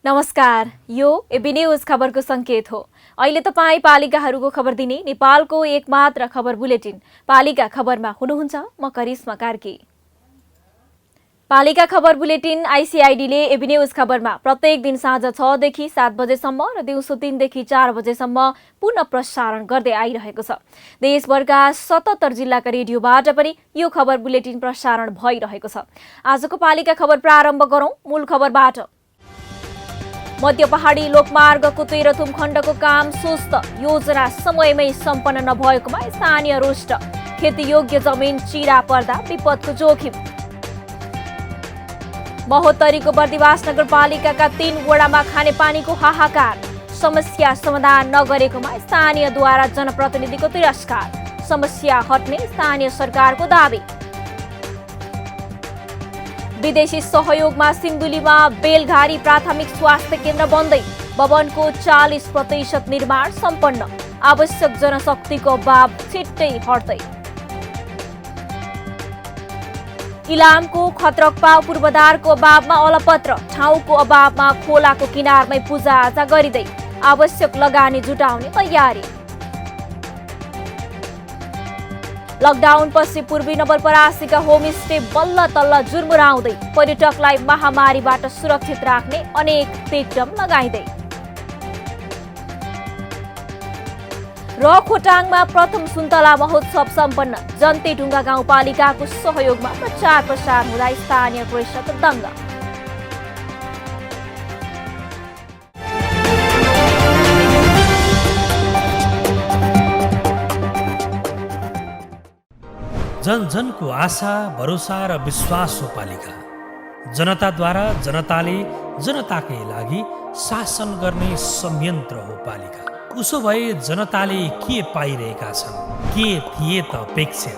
नमस्कार, यो AB news खबरको संकेत हो। अहिले तपाई पालिकाहरूको खबर दिने नेपालको एकमात्र खबर बुलेटिन पालिका खबरमा हुनुहुन्छ। म करिश्मा कार्की। पालिका खबर बुलेटिन आइसिआइडीले एबी न्यूज खबरमा प्रत्येक दिन साँझ 6 देखि 7 बजेसम्म र दिउँसो 3 देखि 4 बजेसम्म पुनः प्रसारण गर्दै आइरहेको छ। देशभरका 77 जिल्लाका रेडियोबाट पनि यो खबर बुलेटिन प्रसारण भइरहेको छ। आजको पालिका खबर प्रारम्भ गरौं मूल खबरबाट। मध्य पहाडी लोकमार्गको तेह्रथुम खण्डको काम सुस्त, योजना समयमै सम्पन्न नभएकोमा स्थानीय रुष्ट। खेतीयोग्य जमिन चिरा पर्दा विपदको जोखिम। महोत्तरीको बर्दिवास नगरपालिकाका 3 वडामा खानेपानीको हाहाकार, समस्या समाधान नगरेकोमा स्थानीयद्वारा जनप्रतिनिधिको तिरस्कार। समस्या हट्ने स्थानीय सरकारको दाबी। विदेशी सहयोगमा सिन्धुलीमा बेलघारी प्राथमिक स्वास्थ्य केन्द्र बन्दै, भवनको 40% निर्माण सम्पन्न। आवश्यक जनशक्तिको अभाव छिट्टै हट्दै। इलामको खत्रकपाव पूर्वाधारको अभावमा अलपत्र, ठाउँको अभावमा खोलाको किनारमै पूजाआजा गरिँदै, आवश्यक लगानी जुटाउने तयारी। लकडाउनपछि पूर्वी नवलपरासीका होमस्टे बल्ल तल्ल जुर्मुराउँदै, पर्यटकलाई महामारीबाट सुरक्षित राख्ने अनेक टेकदम लगाइँदै। र खोटाङमा प्रथम सुन्तला महोत्सव सम्पन्न, जन्तेढुङ्गा गाउँपालिकाको सहयोगमा प्रचार प्रसार हुँदा स्थानीय कृषक दङ्ग। जन जनको आशा, भरोसा र विश्वास हो पालिका। जनताद्वारा जनताले जनताकै लागि शासन गर्ने संयन्त्र हो पालिका। उसो भए जनताले के पाइरहेका छन्? के थिए त अपेक्षा?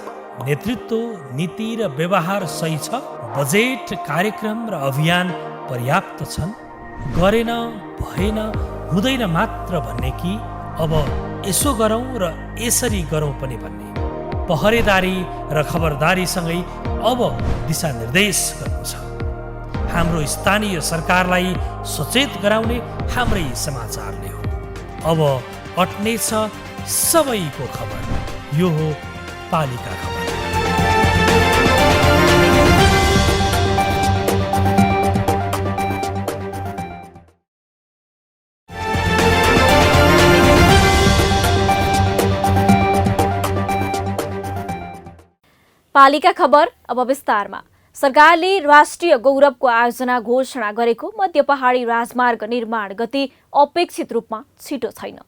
नेतृत्व, नीति र व्यवहार सही छ? बजेट, कार्यक्रम र अभियान पर्याप्त छन्? गरेन, भएन, हुँदैन मात्र भन्ने कि अब यसो गरौँ र यसरी गरौँ पनि भन्ने? पहरेदारी र खबरदारीसँगै अब दिशानिर्देश गर्नु छ। हाम्रो स्थानीय सरकारलाई सचेत गराउने हाम्रै समाचारले हो। अब अट्नेछ सबैको खबर। यो हो पालिका खबर। पालिका खबर अब विस्तारमा। सरकारले राष्ट्रिय गौरवको आयोजना घोषणा गरेको मध्य पहाडी राजमार्ग निर्माण गति अपेक्षित रूपमा छिटो छैन।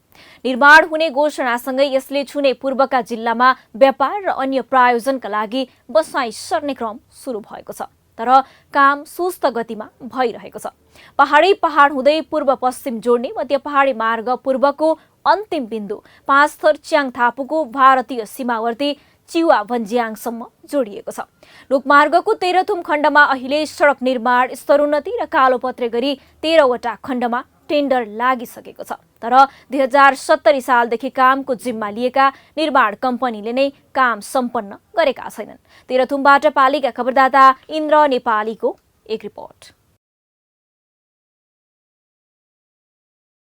निर्माण हुने घोषणासँगै यसले छुने पूर्वका जिल्लामा व्यापार र अन्य प्रायोजनका लागि बसाई सर्ने क्रम सुरु भएको छ। तर काम सुस्त गतिमा भइरहेको छ। पहाड हुँदै पूर्व पश्चिम जोड्ने मध्य पहाडी मार्ग पूर्वको अन्तिम बिन्दु 5 थर च्याङथापुको भारतीय सीमावर्ती चिवा भन्ज्याङसम्म जोडिएको छ। लोकमार्गको तेह्रथुम खण्डमा अहिले सडक निर्माण, स्तरोन्नति र कालोपत्रे गरी 13 वटा खण्डमा टेन्डर लागिसकेको छ। तर 2070 सालदेखि कामको जिम्मा लिएका निर्माण कम्पनीले नै काम सम्पन्न गरेका छैनन्। तेह्रथुमबाट पालिका खबरदाता इन्द्र नेपालीको एक रिपोर्ट।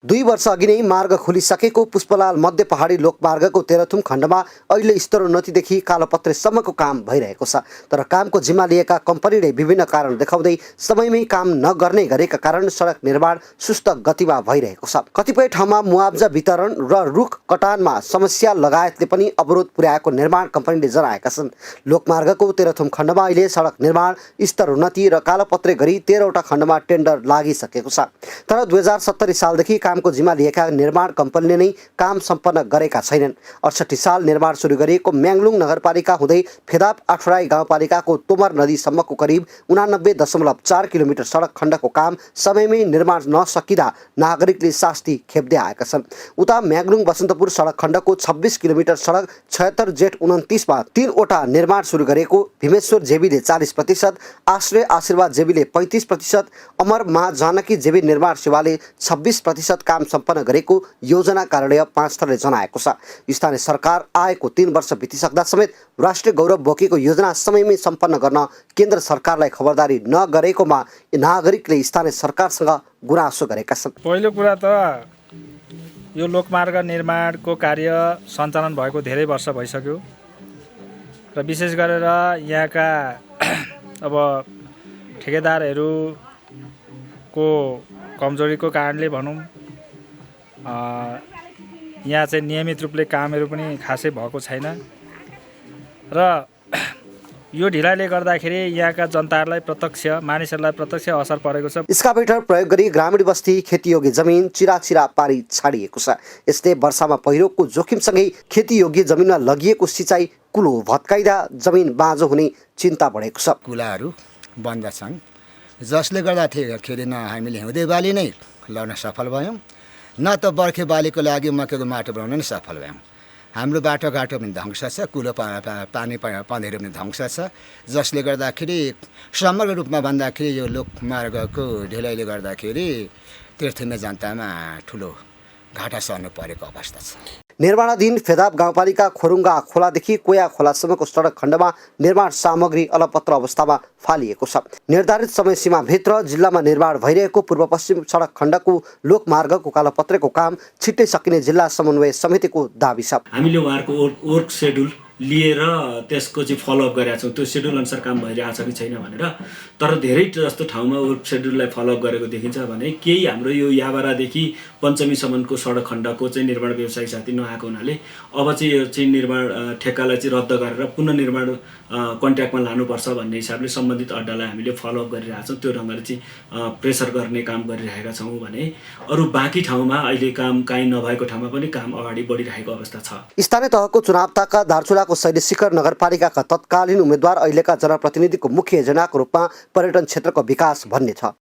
2 वर्ष अघि नै मार्ग खोलिसकेको पुष्पलाल मध्य पहाडी लोकमार्गको तेह्रथुम खण्डमा अहिले स्तरोन्नतिदेखि कालोपत्रेसम्मको काम भइरहेको छ। तर कामको जिम्मा लिएका कम्पनीले विभिन्न कारण देखाउँदै समयमै काम नगर्ने गरेका कारण सडक निर्माण सुस्त गतिमा भइरहेको छ। कतिपय ठाउँमा मुआब्जा वितरण र रुख कटानमा समस्या लगायतले पनि अवरोध पुर्याएको निर्माण कम्पनीले जनाएका छन्। लोकमार्गको तेह्रथुम खण्डमा अहिले सडक निर्माण, स्तरोन्नति र कालोपत्रे गरी 13 वटा खण्डमा टेन्डर लागिसकेको छ। तर 2070 सालदेखि कामको जिम्मा लिएका निर्माण कम्पनीले नै काम सम्पन्न गरेका छैनन्। 68 साल निर्माण सुरु गरिएको म्याङ्लुङ नगरपालिका हुँदै फेदाप आठराई गाउँपालिकाको तोमर नदीसम्मको करिब 89.4 किलोमिटर सडक खण्डको काम समयमै निर्माण नसकिँदा नागरिकले शास्ति खेप्दै आएका छन्। उता म्याग्लुङ बसन्तपुर सडक खण्डको 26 किलोमिटर सडक 76 जेठ 29 मा 3वटा निर्माण सुरु गरेको भीमेश्वर जेबीले 40%, आश्रय आशीर्वाद जेबीले 35%, अमर मा जानकी जेबी निर्माण सेवाले 26% काम सम्पन्न गरेको योजना कार्यालय 5 थरले जनाएको छ। स्थानीय सरकार आएको 3 वर्ष बितिसक्दा समेत राष्ट्रिय गौरव बोकेको योजना समयमै सम्पन्न गर्न केन्द्र सरकारलाई खबरदारी नगरेकोमा नागरिकले स्थानीय सरकारसँग गुनासो गरेका छन्। पहिलो कुरा त यो लोकमार्ग निर्माणको कार्य सञ्चालन भएको धेरै वर्ष भइसक्यो र विशेष गरेर यहाँका अब ठेकेदारहरूको कमजोरीको कारणले भनौँ यहाँ चाहिँ नियमित रूपले कामहरू पनि खासै भएको छैन र यो ढिलाइले गर्दाखेरि यहाँका जनताहरूलाई प्रत्यक्ष मानिसहरूलाई प्रत्यक्ष असर परेको छ। स्काभेटर प्रयोग गरी ग्रामीण बस्ती खेतीयोग्य जमिन चिराचिरा पारी छाडिएको छ। यसले वर्षामा पहिरोको जोखिमसँगै खेतीयोग्य जमिनमा लगिएको सिँचाइ कुलो भत्काइदा जमिन बाँझो हुने चिन्ता बढेको छ। कुलाहरू बन्द छन् जसले गर्दाखेरि न हामीले हिउँदे बाली नै लगाउन सफल भयौँ न त बर्खे बालीको लागि मकैको माटो बनाउन नै सफल भयौँ। हाम्रो बाटोघाटो पनि ध्वंस छ, कुलो पानी पँधेरो पनि ध्वंस छ, जसले गर्दाखेरि समग्र रूपमा भन्दाखेरि यो लोकमार्गको ढिलाइले गर्दाखेरि तीर्थनीय जनतामा ठुलो घाटा सर्नु परेको अवस्था छ। निर्माणाधीन फेदाप गाउँपालिका खोरुङ्गा खोलादेखि कोया खोलासम्मको सडक खण्डमा निर्माण सामग्री अलपत्र अवस्थामा फालिएको छ। निर्धारित समय सीमाभित्र जिल्लामा निर्माण भइरहेको पूर्व पश्चिम सडक खण्डको लोकमार्गको कालोपत्रेको काम छिट्टै सकिने जिल्ला समन्वय समितिको दाबी छ। हामीले उहाँहरूको वर्क सेड्युल लिएर त्यसको चाहिँ फलोअप गरेका छौँ, त्यो सेड्युल अनुसार काम भइरहेको छ कि छैन भनेर। तर धेरै जस्तो ठाउँमा वर्क सेड्युललाई फलोअप गरेको देखिन्छ भने केही हाम्रो यो याबारादेखि पञ्चमीसम्मको सडक खण्डको चाहिँ निर्माण व्यवसायिक साथी नआएको हुनाले अब चाहिँ यो चाहिँ निर्माण ठेक्कालाई चाहिँ रद्द गरेर पुनः निर्माण कन्ट्र्याक्टमा लानुपर्छ भन्ने हिसाबले सम्बन्धित अड्डालाई हामीले फलोअप गरिरहेका छौँ। त्यो ढङ्गले चाहिँ प्रेसर गर्ने काम गरिरहेका छौँ भने अरू बाँकी ठाउँमा अहिले काम काहीँ नभएको ठाउँमा पनि काम अगाडि बढिरहेको अवस्था छ। स्थानीय तहको चुनावताका दार्चुलाको शैलशिखर नगरपालिकाका तत्कालीन उम्मेद्वार अहिलेका जनप्रतिनिधिको मुख्य एजेन्डाको रूपमा पर्यटन क्षेत्रको विकास भन्ने छ।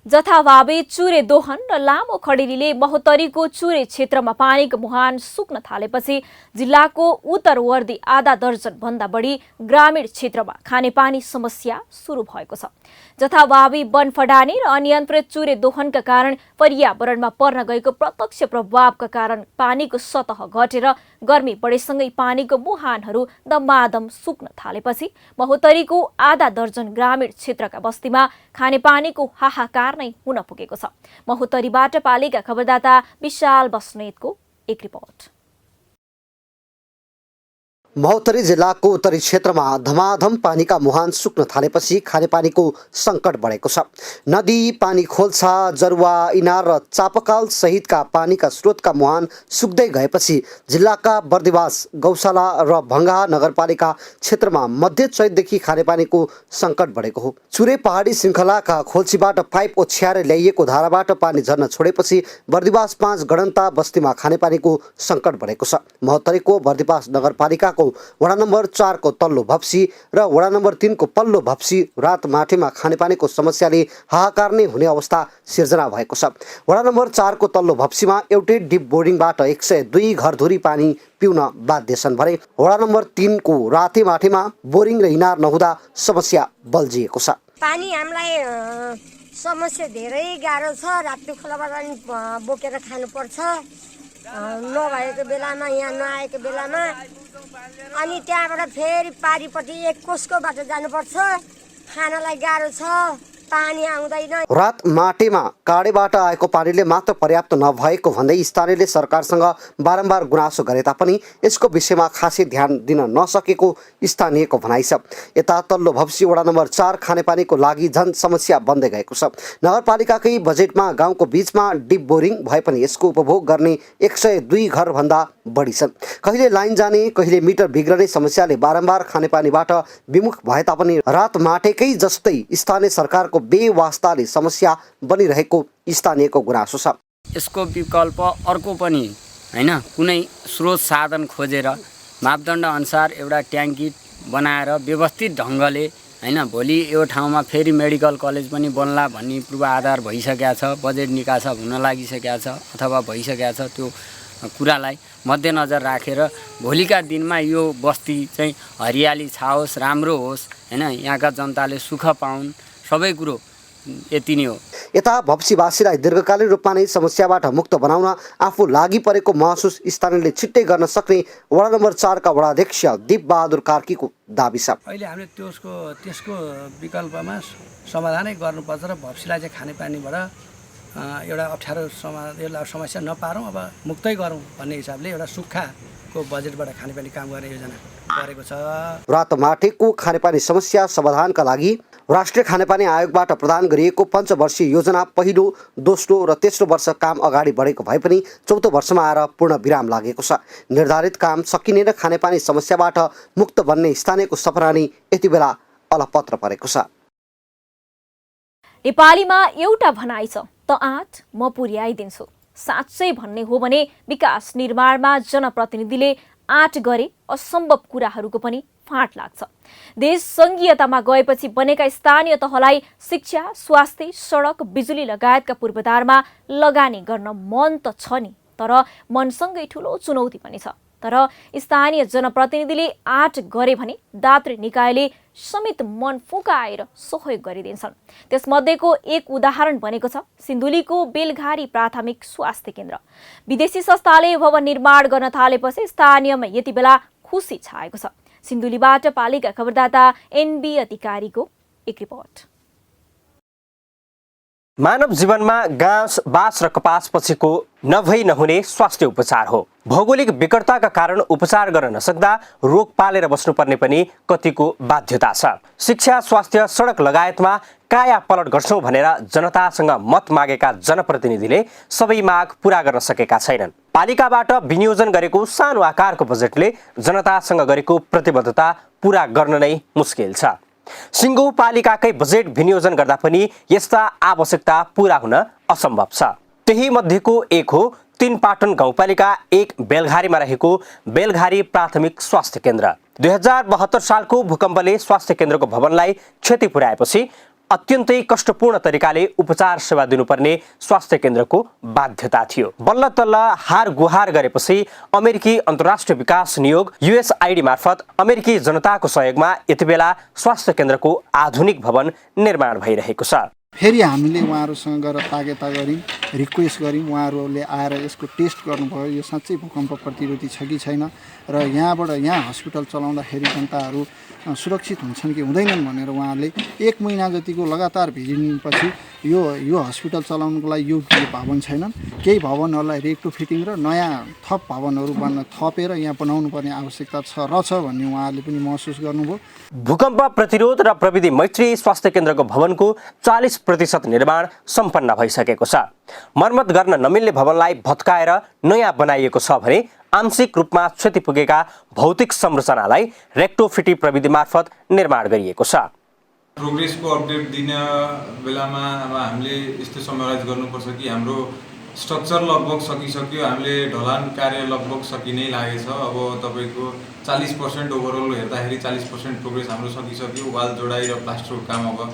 जथाभावी चुरे दोहन र लामो खडेरीले महोत्तरीको चुरे क्षेत्रमा पानीको मुहान सुक्न थालेपछि जिल्लाको उत्तरवर्दी आधा दर्जन भन्दा बढी ग्रामीण क्षेत्रमा खानेपानी समस्या सुरु भएको छ। जथाभावी वन फडानी र अनियन्त्रित चुरे दोहनका कारण पर्यावरणमा पर्न गएको प्रत्यक्ष प्रभावका कारण पानीको सतह घटेर गर्मी बढेसँगै पानीको मुहानहरू दमादम सुक्न थालेपछि महोत्तरीको आधा दर्जन ग्रामीण क्षेत्रका बस्तीमा खानेपानीको हाहाकार नै हुन पुगेको छ। महोत्तरीबाट पालिका खबरदाता विशाल बस्नेतको एक रिपोर्ट। महोत्तरी जिल्लाको उत्तरी क्षेत्रमा धमाधम पानीका मुहान सुक्न थालेपछि खानेपानीको सङ्कट बढेको छ। नदी, पानी खोल्छा, जरुवा, इनार र चापाकाल सहितका पानीका स्रोतका मुहान सुक्दै गएपछि जिल्लाका बर्दिवास, गौशाला र भङ्गाहा नगरपालिका क्षेत्रमा मध्य चैतदेखि खानेपानीको सङ्कट बढेको हो। चुरे पहाडी श्रृङ्खलाका खोल्छीबाट पाइप ओछ्याएर ल्याइएको धाराबाट पानी झर्न छोडेपछि बर्दिवास 5 गणन्ता बस्तीमा खानेपानीको सङ्कट बढेको छ। महोत्तरीको बर्दिवास नगरपालिकाको वडा नम्बर 4 को तल्लो भप्सी र वडा नम्बर 3 को पल्लो भप्सी रातमाटेमा खानेपानीको समस्याले हाहाकार नै हुने अवस्था सिर्जना भएको छ। वडा नम्बर 4 को तल्लो भप्सीमा एउटै डिप बोर्डिङबाट 102 घरधुरी पानी पिउन बाध्य छन् भने वडा नम्बर 3 को रातेमाटेमा बोरिङ र इनार नहुँदा समस्या बल्झिएको छ। पानी हामीलाई समस्या धेरै गाह्रो छ। राप्ती खोलाबाट बोकेर खानुपर्छ, नभएको बेलामा, यहाँ नआएको बेलामा। अनि त्यहाँबाट फेरि पारिपट्टि एक कोसको बाटो जानुपर्छ, खानलाई गाह्रो छ, पानी आउँदैन। रातमाटेमा काडेबाट आएको पानीले मात्र पर्याप्त नभएको भन्दै स्थानीयले सरकारसँग बारम्बार गुनासो गरे तापनि यसको विषयमा खासै ध्यान दिन नसकेको स्थानीयको भनाइ छ। यता तल्लो भप्सी वडा नम्बर 4 खानेपानीको लागि झन् समस्या बन्दै गएको छ। नगरपालिकाकै बजेटमा गाउँको बीचमा डिप बोरिङ भए पनि यसको उपभोग गर्ने 102 घर भन्दा बढी छन्। कहिले लाइन जाने, कहिले मिटर बिग्रने समस्याले बारम्बार खानेपानीबाट विमुख भए तापनि रातमाटेकै जस्तै स्थानीय सरकारको बेवास्ताले समस्या बनिरहेको स्थानीयको गुनासो छ। यसको विकल्प अर्को पनि हैन, कुनै स्रोत साधन खोजेर मापदण्ड अनुसार एउटा ट्याङ्की बनाएर व्यवस्थित ढङ्गले हैन, भोलि यो ठाउँमा फेरि मेडिकल कलेज पनि बन्ला भन्ने पूर्वाधार भइसकेको छ, बजेट निकासा हुन लागिसकेको छ अथवा भइसकेको छ। त्यो कुरालाई मध्यनजर राखेर भोलिका दिनमा यो बस्ती चाहिँ हरियाली छाओस्, राम्रो होस् हैन, यहाँका जनताले सुख पाउन्, सबै कुरो यति नै हो। यता भप्सीवासीलाई दीर्घकालीन रूपमा नै समस्याबाट मुक्त बनाउन आफू लागि परेको महसुस स्थानीयले छिट्टै गर्न सक्ने वडा नम्बर 4 का वडाध्यक्ष दीप बहादुर कार्कीको दाबी छ। अहिले हामीले त्यसको विकल्पमा समाधानै गर्नुपर्छ र भप्सीलाई चाहिँ खानेपानीबाट एउटा अप्ठ्यारो समस्या नपारौँ, अब मुक्तै गरौँ भन्ने हिसाबले एउटा सुक्खाको बजेटबाट खानेपानी काम गर्ने योजना गरेको छ। रातोमाटेको खानेपानी समस्या समाधानका लागि राष्ट्रिय खानेपानी आयोगबाट प्रदान गरिएको पञ्चवर्षीय योजना पहिलो, दोस्रो र तेस्रो वर्ष काम अगाडि बढेको भए पनि चौथो वर्षमा आएर पूर्ण विराम लागेको छ। निर्धारित काम सकिने र खानेपानी समस्याबाट मुक्त बन्ने स्थानीयको सपना नै यति बेला अलपत्र परेको छ। नेपालीमा एउटा भनाइ छ, त आँट म पुर्याइदिन्छु। साँच्चै भन्ने हो भने विकास निर्माणमा जनप्रतिनिधिले आँट गरे असम्भव कुराहरूको पनि फाँट लाग्छ। देश सङ्घीयतामा गएपछि बनेका स्थानीय तहलाई शिक्षा, स्वास्थ्य, सडक, बिजुली लगायतका पूर्वाधारमा लगानी गर्न मन त छ नि, तर मनसँगै ठुलो चुनौती पनि छ। तर स्थानीय जनप्रतिनिधिले आँट गरे भने दात्री निकायले समेत मन फुकाएर सहयोग गरिदिन्छन्। त्यसमध्येको एक उदाहरण बनेको छ सिन्धुलीको बेलघारी प्राथमिक स्वास्थ्य केन्द्र। विदेशी संस्थाले भवन निर्माण गर्न थालेपछि स्थानीयमा यति बेला खुसी छाएको छ। सिन्धुलीबाट पालिका खबरदाता एनबी अधिकारीको एक रिपोर्ट। मानव जीवनमा घाँस, बाँस र कपास पछिको नभई नहुने स्वास्थ्य उपचार हो। भौगोलिक विकटताका कारण उपचार गर्न नसक्दा रोग पालेर बस्नुपर्ने पनि कतिको बाध्यता छ। शिक्षा, स्वास्थ्य, सडक लगायतमा काया पलट गर्छौँ भनेर जनतासँग मत मागेका जनप्रतिनिधिले सबै माग पूरा गर्न सकेका छैनन्। पालिकाबाट विनियोजन गरेको सानो आकारको बजेटले जनतासँग गरेको प्रतिबद्धता पूरा गर्न नै मुस्किल छ। सिङ्गो पालिकाकै बजेट विनियोजन गर्दा पनि यस्ता आवश्यकता पूरा हुन असम्भव छ। त्यही मध्येको एक हो तीनपाटन गाउँपालिका 1 बेलघारीमा रहेको बेलघारी प्राथमिक स्वास्थ्य केन्द्र। 2072 सालको भूकम्पले स्वास्थ्य केन्द्रको भवनलाई क्षति पुर्याएपछि अत्यन्तै कष्टपूर्ण तरिकाले उपचार सेवा दिनुपर्ने स्वास्थ्य केन्द्रको बाध्यता थियो। बल्ल तल्ल हार गुहार गरेपछि अमेरिकी अन्तर्राष्ट्रिय विकास नियोग USAID मार्फत अमेरिकी जनताको सहयोगमा यति बेला स्वास्थ्य केन्द्रको आधुनिक भवन निर्माण भइरहेको छ। फेरि हामीले उहाँहरूसँग गएर ताकेता गऱ्यौँ, रिक्वेस्ट गऱ्यौँ, उहाँहरूले आएर यसको टेस्ट गर्नुभयो, यो साँच्चै भूकम्प प्रतिरोधी छ कि छैन र यहाँ हस्पिटल चलाउँदाखेरि जनताहरू सुरक्षित हुन्छन् कि हुँदैनन् भनेर उहाँहरूले 1 महिना जतिको लगातार भिजिटपछि यो हस्पिटल चलाउनुको लागि योग्य भवन छैनन्। केही भवनहरूलाई रेट्रोफिटिङ र नयाँ थप भवनहरू थपेर यहाँ बनाउनु पर्ने आवश्यकता रहेछ भन्ने उहाँहरूले पनि महसुस गर्नुभयो। भूकम्प प्रतिरोध र प्रविधि मैत्री स्वास्थ्य केन्द्रको भवनको 40% निर्माण सम्पन्न भइसकेको छ। मर्मत गर्न नमिल्ने भवनलाई भत्काएर नयाँ बनाइएको छ भने आंशिक रूपमा क्षति पुगेका भौतिक संरचनालाई रेक्टोफिटी प्रविधि मार्फत निर्माण गरिएको छ। प्रोग्रेसको अपडेट दिने बेलामा अब हामीले यस्तो समराइज गर्नुपर्छ कि हाम्रो स्ट्रक्चर लगभग सकिसक्यो, हामीले ढलान कार्य लगभग सकि नै लागेछ। अब तपाईँको 40% ओभरअल हेर्दाखेरि 40% प्रोग्रेस हाम्रो सकिसक्यो। वाल जोडाइ र प्लास्टरको काम अब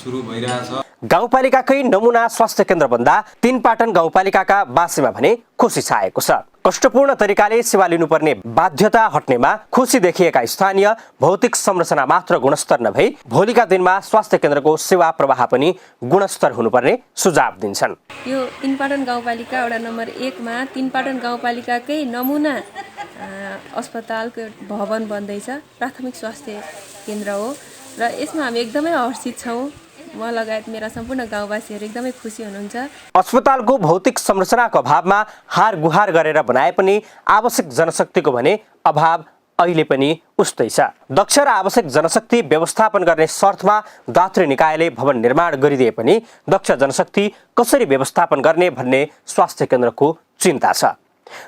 सुरु भइरहेछ। गाउँपालिकाकै नमुना स्वास्थ्य केन्द्र भन्दा तीनपाटन गाउँपालिकाका बासीमा भने खुसी छाएको छ। कष्टपूर्ण तरिकाले सेवा लिनुपर्ने बाध्यता हट्नेमा खुसी देखिएका स्थानीय भौतिक संरचना मात्र गुणस्तर नभई भोलिका दिनमा स्वास्थ्य केन्द्रको सेवा प्रवाह पनि गुणस्तर हुनुपर्ने सुझाव दिन्छन्। यो तीनपाटन गाउँपालिका वडा नम्बर 1 मा तीनपाटन गाउँपालिकाकै नमुना अस्पतालको भवन बन्दैछ, प्राथमिक स्वास्थ्य केन्द्र हो र यसमा हामी एकदमै हर्षित छौँ। म लगायत मेरा सम्पूर्ण गाउँवासीहरू एकदमै खुसी हुनुहुन्छ। अस्पतालको भौतिक संरचनाको अभावमा हार गुहार गरेर बनाए पनि आवश्यक जनशक्तिको भने अभाव अहिले पनि उस्तै छ। दक्ष र आवश्यक जनशक्ति व्यवस्थापन गर्ने शर्तमा दात्री निकायले भवन निर्माण गरिदिए पनि दक्ष जनशक्ति कसरी व्यवस्थापन गर्ने भन्ने स्वास्थ्य केन्द्रको चिन्ता छ।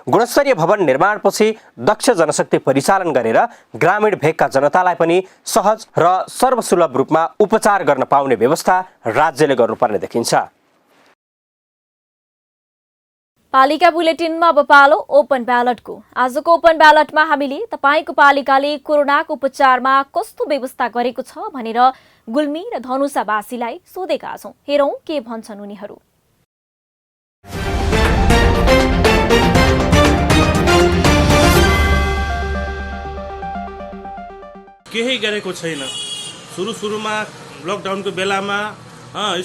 गुणस्तरीय भवन निर्माणपछि दक्ष जनशक्ति परिचालन गरेर ग्रामीण भेगका जनतालाई पनि सहज र सर्वसुलभ रूपमा उपचार गर्न पाउने व्यवस्था राज्यले गर्नुपर्ने देखिन्छ। पालिका बुलेटिनमा अब पालो ओपन ब्यालटको। आजको ओपन ब्यालटमा हामीले तपाईको पालिकाले कोरोनाको उपचारमा कस्तो व्यवस्था गरेको छ भनेर गुल्मी र धनुषावासीलाई सोधेका छौं। हेरौं के भन्छन् उनीहरू। केही गरेको छैन। सुरुमा लकडाउनको बेलामा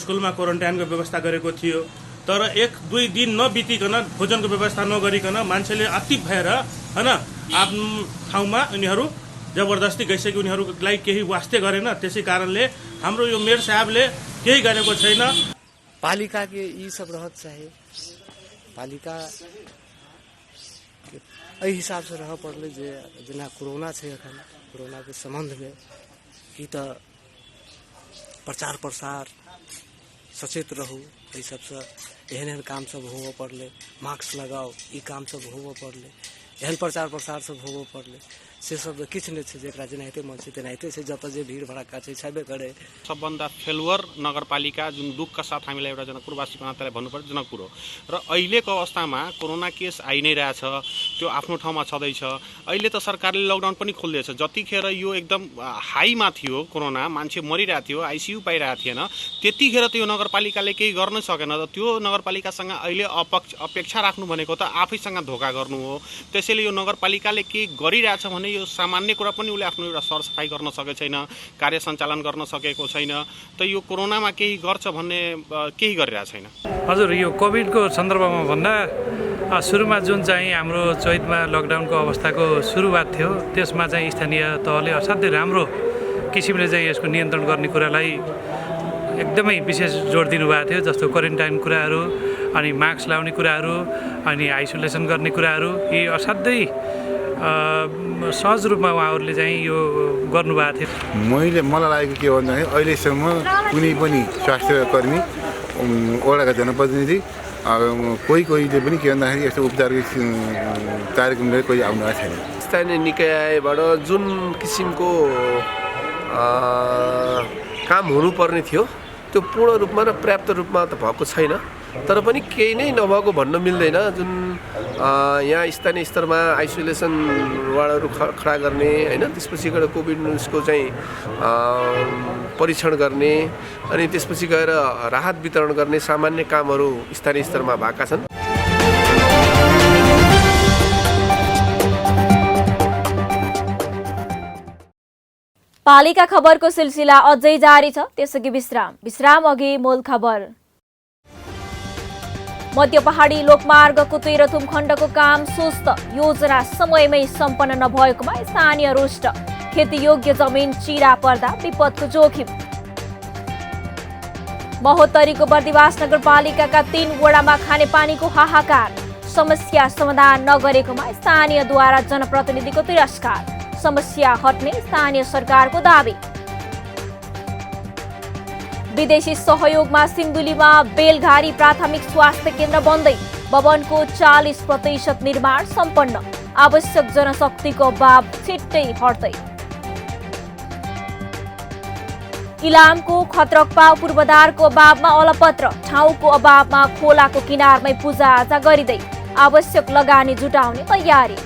स्कुलमा क्वारेन्टाइनको व्यवस्था गरेको थियो, तर 1-2 दिन नबितिकन भोजनको व्यवस्था नगरिकन मान्छेले अति भएर हैन आफ्नो ठाउँमा उनीहरू जबरजस्ती गइसक्यो, उनीहरूलाई केही वास्ते गरेन। त्यसै कारणले हाम्रो यो मेयर साहबले केही गरेको छैन। पालिका के यी सब रहत चाहे पालिका एहि हिसाब से रह पड़ले जे जेना कोरोना छै एखन कोरोना के संबंध में कि त प्रचार प्रसार सचेत रहू, एहि सबसे एहन काम सब होबऽ पड़ले, मास्क लगाओ ई काम सब होबऽ पड़ले, एहन प्रचार प्रसार सब होबऽ पड़ले। से सब किछ नै छै, जेकरा जेनाहिते मन छै तेनाहिते छै, जत जे भीड़ भड़ाका छै छेबे करे। सबभन्दा फेलुवर नगरपालिका जुन दुःखका साथ हामीलाई एउटा जनकपुरवासीको नाताले भन्नुपर्छ जनकपुर हो र अहिलेको अवस्थामा कोरोना केस आइ नै रहेछ, त्यो आफ्नो ठाउँमा छँदैछ। अहिले त सरकारले लकडाउन पनि खोलिदिएछ। जतिखेर यो एकदम हाईमा थियो कोरोना, मान्छे मरिरहेको थियो, आइसियु पाइरहेको थिएन, त्यतिखेर त्यो नगरपालिकाले केही गर्न सकेन। र त्यो नगरपालिकासँग अहिले अपेक्षा राख्नु भनेको त आफैसँग धोका गर्नु हो। त्यसैले यो नगरपालिकाले केही गरिरहेछ भने यो सामान्य कुरा पनि उसले आफ्नो एउटा सरसफाई गर्न सकेको छैन, कार्य सञ्चालन गर्न सकेको छैन। त यो कोरोनामा केही गर्छ भन्ने केही गरिरहेको छैन। हजुर, यो कोभिडको सन्दर्भमा भन्दा सुरुमा जुन चाहिँ हाम्रो चैतमा लकडाउनको अवस्थाको सुरुवात थियो, त्यसमा चाहिँ स्थानीय तहले असाध्यै राम्रो किसिमले चाहिँ यसको नियन्त्रण गर्ने कुरालाई एकदमै विशेष जोड दिनुभएको थियो। जस्तो क्वारेन्टाइन कुराहरू, अनि मास्क लाउने कुराहरू, अनि आइसोलेसन गर्ने कुराहरू, यी असाध्यै सहज रूपमा उहाँहरूले चाहिँ यो गर्नुभएको थियो। मलाई लागेको के भन्दाखेरि अहिलेसम्म कुनै पनि स्वास्थ्यकर्मी, वडाका जनप्रतिनिधि, कोहीले पनि के भन्दाखेरि यस्तो उपचारको कार्यक्रमले कोही आउनुभएको छैन। स्थानीय निकायबाट जुन किसिमको काम हुनुपर्ने थियो त्यो पूर्ण रूपमा र पर्याप्त रूपमा त भएको छैन। तर पनि केही नै नभएको भन्न मिल्दैन। जुन यहाँ स्थानीय स्तरमा आइसोलेसन वार्डहरू खडा गर्ने हैन, त्यसपछि गएर कोभिड न्युजको चाहिँ परीक्षण गर्ने, अनि त्यसपछि गएर राहत वितरण गर्ने सामान्य कामहरू स्थानीय स्तरमा भएका छन्। पालिका खबरको सिलसिला अझै जारी छ, त्यसअघि विश्राम अघि मूल खबर। मध्य पहाडी लोकमार्गको तेह्रथुम खण्डको काम सुस्त, योजना समयमै सम्पन्न नभएकोमा स्थानीय रुष्ट, खेतीयोग्य जमिन चिरा पर्दा विपदको जोखिम। महोत्तरीको बर्दिवास नगरपालिकाका 3 वडामा खानेपानीको हाहाकार, समस्या समाधान नगरेकोमा स्थानीयद्वारा जनप्रतिनिधिको तिरस्कार, समस्या हट्ने स्थानीय सरकारको दावी। विदेशी सहयोगमा सिन्धुलीमा बेलघारी प्राथमिक स्वास्थ्य केन्द्र बन्दै, भवनको 40% निर्माण सम्पन्न, आवश्यक जनशक्तिको अभाव छिट्टै हट्दै। इलामको खत्रकपाव पूर्वाधारको अभावमा अलपत्र, ठाउँको अभावमा खोलाको किनारमै पूजाआजा गरिँदै, आवश्यक लगानी जुटाउने तयारी।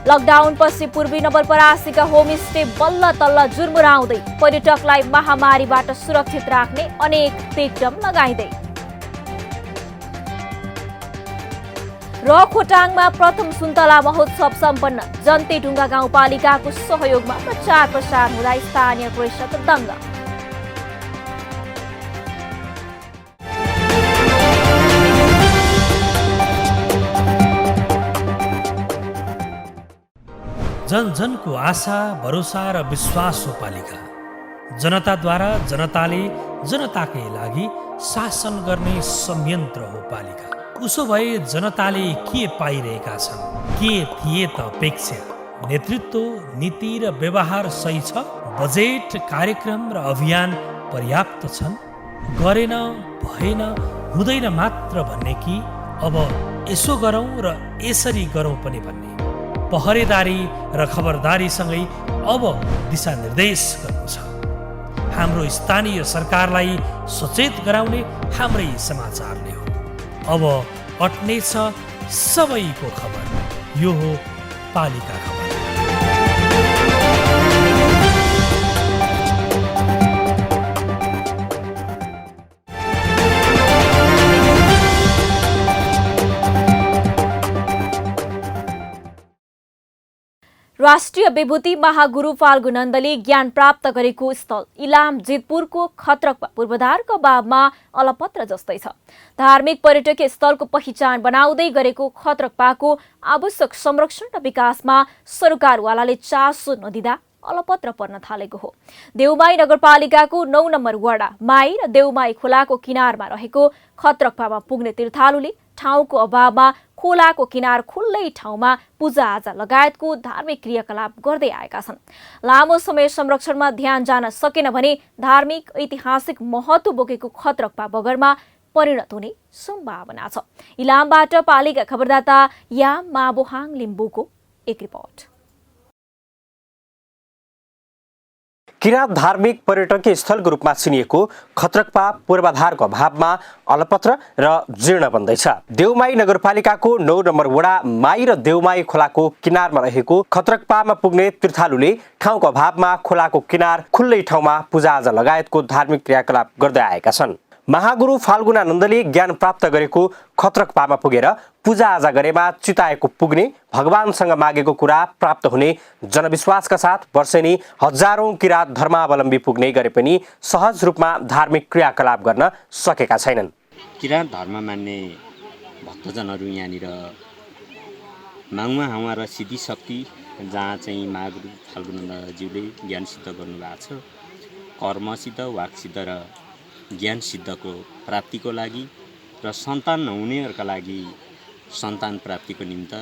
लकडाउन पछि पूर्वी नवलपरासीका होमस्टे बल्ल तल्ल जुर्मुराउँदै, पर्यटकलाई महामारीबाट सुरक्षित राख्ने अनेक टेकदम लगाइँदै। र खोटाङमा प्रथम सुन्तला महोत्सव सम्पन्न, जन्तेढुङ्गा गाउँपालिकाको सहयोगमा प्रचार प्रसार हुँदा स्थानीय कृषक दङ्ग। जनजनको आशा, भरोसा र विश्वास हो पालिका। जनताद्वारा जनताले जनताकै लागि शासन गर्ने संयन्त्र हो पालिका। उसो भए जनताले के पाइरहेका छन्, के थिए त अपेक्षा? नेतृत्व, नीति र व्यवहार सही छ? बजेट, कार्यक्रम र अभियान पर्याप्त छन्? गरेन, भएन हुँदैन मात्र भन्ने कि अब यसो गरौँ र यसरी गरौँ पनि भन्ने, पहरेदारी र खबरदारीसँगै अब दिशानिर्देश गर्नु छ। हाम्रो स्थानीय सरकारलाई सचेत गराउने हाम्रै समाचारले हो। अब अट्नेछ सबैको खबर, यो हो पालिका खबर। राष्ट्रिय विभूति महागुरु फाल्गु नन्दले ज्ञान प्राप्त गरेको स्थल इलाम जितपुरको खत्रकमा पूर्वाधारको अभावमा अलपत्र जस्तै छ। धार्मिक पर्यटकीय स्थलको पहिचान बनाउँदै गरेको खत्रकपाको आवश्यक संरक्षण र विकासमा सरकारवालाले चासो नदिँदा अलपत्र पर्न थालेको हो। देउमाई नगरपालिकाको 9 नम्बर वडा माई र देउमाई खोलाको किनारमा रहेको खत्रकपामा पुग्ने तीर्थालुले ठाउँको अभावमा खोलाको किनार खुल्लै ठाउँमा पूजाआजा लगायतको धार्मिक क्रियाकलाप गर्दै आएका छन्। लामो समय संरक्षणमा ध्यान जान सकेन भने धार्मिक ऐतिहासिक महत्त्व बोकेको खत्रकपा बगरमा परिणत हुने सम्भावना छ। इलामबाट पालिका खबरदाता याम माबोहाङ लिम्बूको एक रिपोर्ट। किराँत धार्मिक पर्यटकीय स्थलको रूपमा चिनिएको खत्रकपा पूर्वाधारको अभावमा अलपत्र र जीर्ण बन्दैछ। देउमाई नगरपालिकाको 9 नम्बर वडा माई र देउमाई खोलाको किनारमा रहेको खत्रकपामा पुग्ने तीर्थालुले ठाउँको अभावमा खोलाको किनार खुल्लै ठाउँमा पूजाआजा लगायतको धार्मिक क्रियाकलाप गर्दै आएका छन्। महागुरु फाल्गुनानन्दले ज्ञान प्राप्त गरेको खत्रकपामा पुगेर पूजाआजा गरेमा चिताएको पुग्ने, भगवानसँग मागेको कुरा प्राप्त हुने जनविश्वासका साथ वर्षेनी हजारौं किराँत धर्मावलम्बी पुग्ने गरे पनि सहज रूपमा धार्मिक क्रियाकलाप गर्न सकेका छैनन्। किराँत धर्म मान्ने भक्तजनहरू यहाँनिर माउमा हावा र सिद्धि शक्ति जहाँ चाहिँ महागुरु फाल्गुनानन्दज्यूले ज्ञान सिद्ध गर्नुभएको छ, कर्म सिद्ध, वाक सिद्ध र ज्ञान सिद्धको प्राप्तिको लागि र सन्तान नहुनेहरूका लागि सन्तान प्राप्तिको निमित्त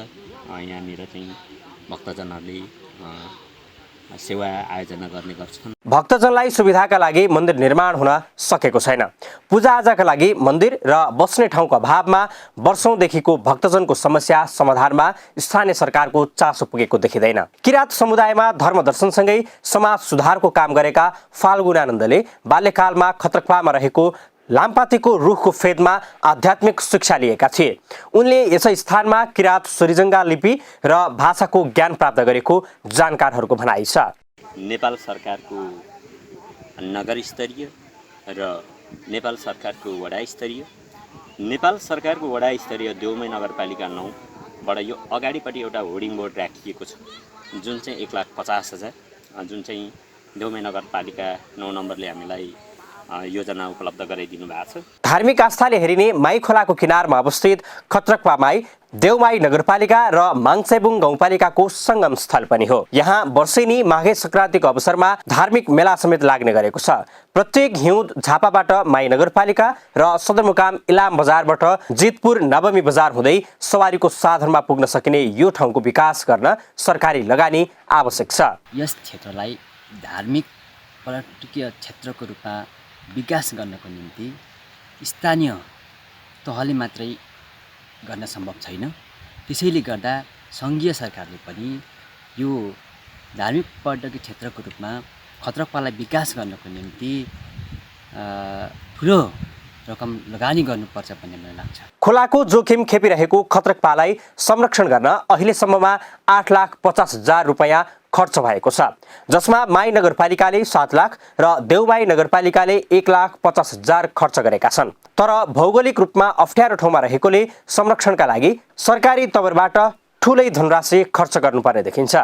यहाँनिर चाहिँ भक्तजनहरूले सेवा आयोजना गर्ने गर्छन्। भक्तजनलाई सुविधाका लागि मन्दिर निर्माण हुन सकेको छैन। पूजाआजाका लागि मन्दिर र बस्ने ठाउँको अभावमा वर्षौंदेखिको भक्तजनको समस्या समाधानमा स्थानीय सरकारको चासो पुगेको देखिँदैन। किराँत समुदायमा धर्म दर्शनसँगै समाज सुधारको काम गरेका फाल्गुनानन्दले बाल्यकालमा खत्रकपामा रहेको लामपातीको रुखको फेदमा आध्यात्मिक शिक्षा लिएका थिए। उनले यसै स्थानमा किराँत सोरिजङ्गा लिपि र भाषाको ज्ञान प्राप्त गरेको जानकारहरूको भनाइ छ। नेपाल सरकारको नगर स्तरीय र नेपाल सरकारको वडा स्तरीय, नेपाल सरकारको वडा स्तरीय देउमाई नगरपालिका 9 बाट यो अगाडिपट्टि एउटा होर्डिङ बोर्ड राखिएको छ जुन चाहिँ 1,50,000, जुन चाहिँ देउमाई नगरपालिका 9 नम्बरले हामीलाई योजना उपलब्ध गराइदिनु भएको छ। धार्मिक आस्थाले हेरिने माई खोलाको किनारमा अवस्थित खत्रकपा माई देउमाई नगरपालिका र माङसेबुङ गाउँपालिकाको संगम स्थल पनि हो। यहाँ वर्षेनी माघे संक्रान्तिको अवसरमा धार्मिक मेला समेत लाग्ने गरेको छ। प्रत्येक हिउँद झापाबाट माई नगरपालिका र सदरमुकाम इलाम बजारबाट जितपुर नवमी बजार हुँदै सवारीको साधनमा पुग्न सकिने यो ठाउँको विकास गर्न सरकारी लगानी आवश्यक छ। यस क्षेत्रलाई धार्मिक पर्यटकीय क्षेत्रको रूपमा विकास गर्नको निम्ति स्थानीय तहले मात्रै गर्न सम्भव छैन। त्यसैले गर्दा सङ्घीय सरकारले पनि यो धार्मिक पर्यटकीय क्षेत्रको रूपमा खत्रकपालाई विकास गर्नको निम्ति ठुलो रकम लगानी गर्नुपर्छ भन्ने मलाई लाग्छ। खोलाको जोखिम खेपिरहेको खत्रकपालाई संरक्षण गर्न अहिलेसम्ममा 8,50,000 रुपैयाँ खर्च भएको छ, जसमा माई नगरपालिकाले 7 लाख र देउमाई नगरपालिकाले 1,50,000 खर्च गरेका छन्। तर भौगोलिक रूपमा अप्ठ्यारो ठाउँमा रहेकोले संरक्षणका लागि सरकारी तवरबाट ठुलै धनराशि खर्च गर्नुपर्ने देखिन्छ।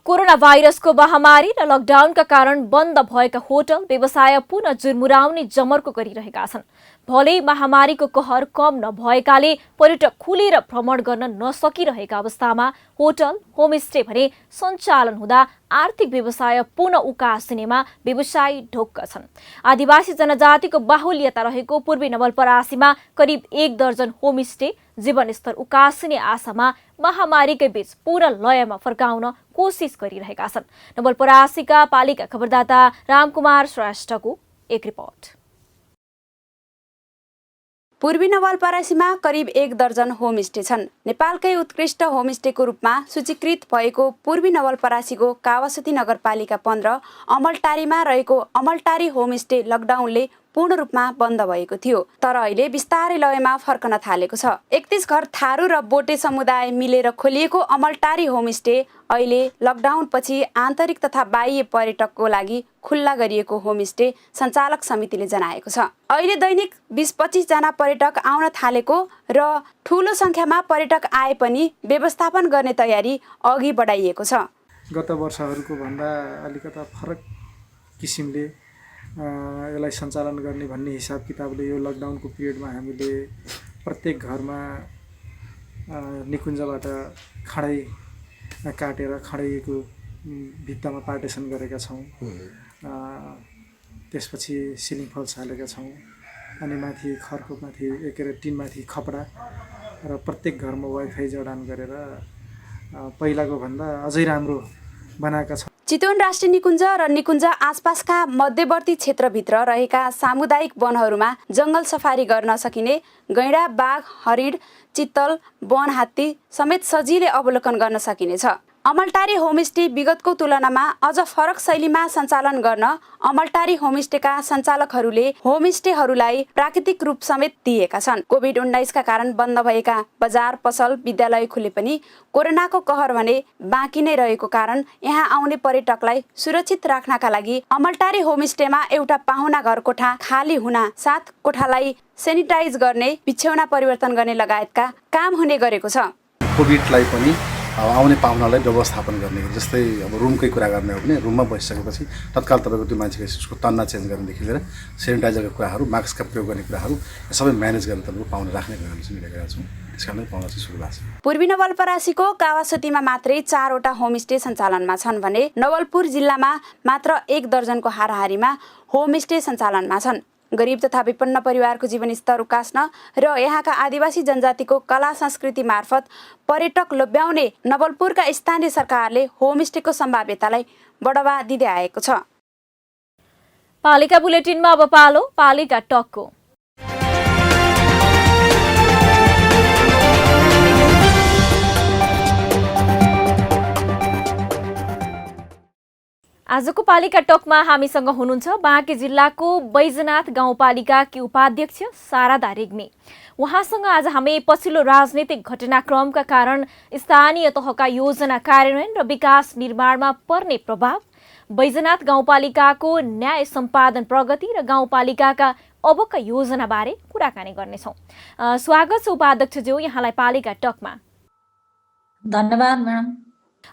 कोरोना भाइरसको महामारी र लकडाउनका कारण बन्द भएका होटल व्यवसाय पुनः जुर्मुराउने जमर्को गरिरहेका छन्। भलै महामारीको कहर कम नभएकाले पर्यटक खुलेर भ्रमण गर्न नसकिरहेका अवस्थामा होटल होमस्टे भने सञ्चालन हुँदा आर्थिक व्यवसाय पुनः उकासिनेमा व्यवसायी ढोक्क छन्। आदिवासी जनजातिको बाहुल्यता रहेको पूर्वी नवलपरासीमा करिब 1 दर्जन होमस्टे जीवनस्तर उकासिने आशामा महामारीकै बीच पूर्ण लयमा फर्काउन कोसिस गरिरहेका छन्। नवलपरासीका पालिका खबरदाता रामकुमार श्रेष्ठको एक रिपोर्ट। पूर्वी नवलपरासीमा करिब 1 दर्जन होमस्टे छन्। नेपालकै उत्कृष्ट होमस्टेको रूपमा सूचीकृत भएको पूर्वी नवलपरासीको कावासती नगरपालिका 15 अमलटारीमा रहेको अमलटारी होमस्टे लकडाउनले पूर्ण रूपमा बन्द भएको थियो, तर अहिले बिस्तारै लयमा फर्कन थालेको छ। 31 घर थारू र बोटे समुदाय मिलेर खोलिएको अमलटारी होमस्टे अहिले लकडाउनपछि आन्तरिक तथा बाह्य पर्यटकको लागि खुल्ला गरिएको होमस्टे सञ्चालक समितिले जनाएको छ। अहिले दैनिक 20-25 जना पर्यटक आउन थालेको र ठूलो संख्यामा पर्यटक आए पनि व्यवस्थापन गर्ने तयारी अघि बढाइएको छ। गत वर्षहरूको भन्दा अलिकता फरक किसिमले यसलाई सञ्चालन गर्ने भन्ने हिसाब किताबले यो लकडाउनको पिरियडमा हामीले प्रत्येक घरमा निकुञ्जबाट खडै काटेर खडैको भित्तामा पार्टेसन गरेका छौँ। त्यसपछि सिलिङ फल्स हालेका छौँ अनि माथि खरको माथि टिनमाथि खपडा र प्रत्येक घरमा वाइफाई जडान गरेर पहिलाको भन्दा अझै राम्रो बनाएका छौँ। चितवन राष्ट्रिय निकुञ्ज र निकुञ्ज आसपासका मध्यवर्ती क्षेत्रभित्र रहेका सामुदायिक वनहरूमा जङ्गल सफारी गर्न सकिने गैँडा, बाघ, हरिण, चित्तल, वन हात्ती समेत सजिलै अवलोकन गर्न सकिनेछ। अमलटारी होमस्टे विगतको तुलनामा अझ फरक शैलीमा सञ्चालन गर्न अमलटारी होमस्टेका सञ्चालकहरूले होमस्टेहरूलाई प्राकृतिक रूप समेत दिएका छन्। कोभिड-19 का कारण बन्द भएका बजार, पसल, विद्यालय खुले पनि कोरोनाको कहर भने बाँकी नै रहेको कारण यहाँ आउने पर्यटकलाई सुरक्षित राख्नका लागि अमलटारी होमस्टेमा एउटा पाहुना घर कोठा खाली हुन साथ कोठालाई सेनिटाइज गर्ने, बिछ्यौना परिवर्तन गर्ने लगायतका काम हुने गरेको छ। कोभिडलाई पनि आउने पाहुनालाई व्यवस्थापन गर्ने, जस्तै अब रुमकै कुरा गर्ने हो भने रुममा बसिसकेपछि तत्काल तपाईँको त्यो मान्छेको उसको तन्ना चेन्ज गर्नेदेखि लिएर सेनिटाइजरको कुराहरू, मास्कका प्रयोग गर्ने कुराहरू सबै म्यानेज गरेर तपाईँको पाहुना राख्ने कुराहरू चाहिँ मिलेका छौँ। त्यस कारणले पाहुना चाहिँ सुरु भएको छ। पूर्वी नवलपरासीको कावासतीमा मात्रै 4वटा होमस्टे सञ्चालनमा छन् भने नवलपुर जिल्लामा मात्र 1 दर्जनको हाराहारीमा होमस्टे सञ्चालनमा छन्। गरिब तथा विपन्न परिवारको जीवनस्तर उकास्न र यहाँका आदिवासी जनजातिको कला संस्कृति मार्फत पर्यटक लोभ्याउने नवलपुरका स्थानीय सरकारले होमस्टेको सम्भाव्यतालाई बढावा दिँदै आएको छ। पालिका बुलेटिनमा अब पालो पालिका टकको। आजको पालिका टकमा हामीसँग हुनुहुन्छ बाँके जिल्लाको बैजनाथ गाउँपालिकाकी उपाध्यक्ष शारदा रेग्मी। उहाँसँग आज हामी पछिल्लो राजनीतिक घटनाक्रमका कारण स्थानीय तहका योजना कार्यान्वयन र विकास निर्माणमा पर्ने प्रभाव, बैजनाथ गाउँपालिकाको न्याय सम्पादन प्रगति र गाउँपालिकाका अबका योजनाबारे कुराकानी गर्नेछौँ। स्वागत छ उपाध्यक्षज्यू यहाँलाई पालिका टकमा। धन्यवाद म्याडम।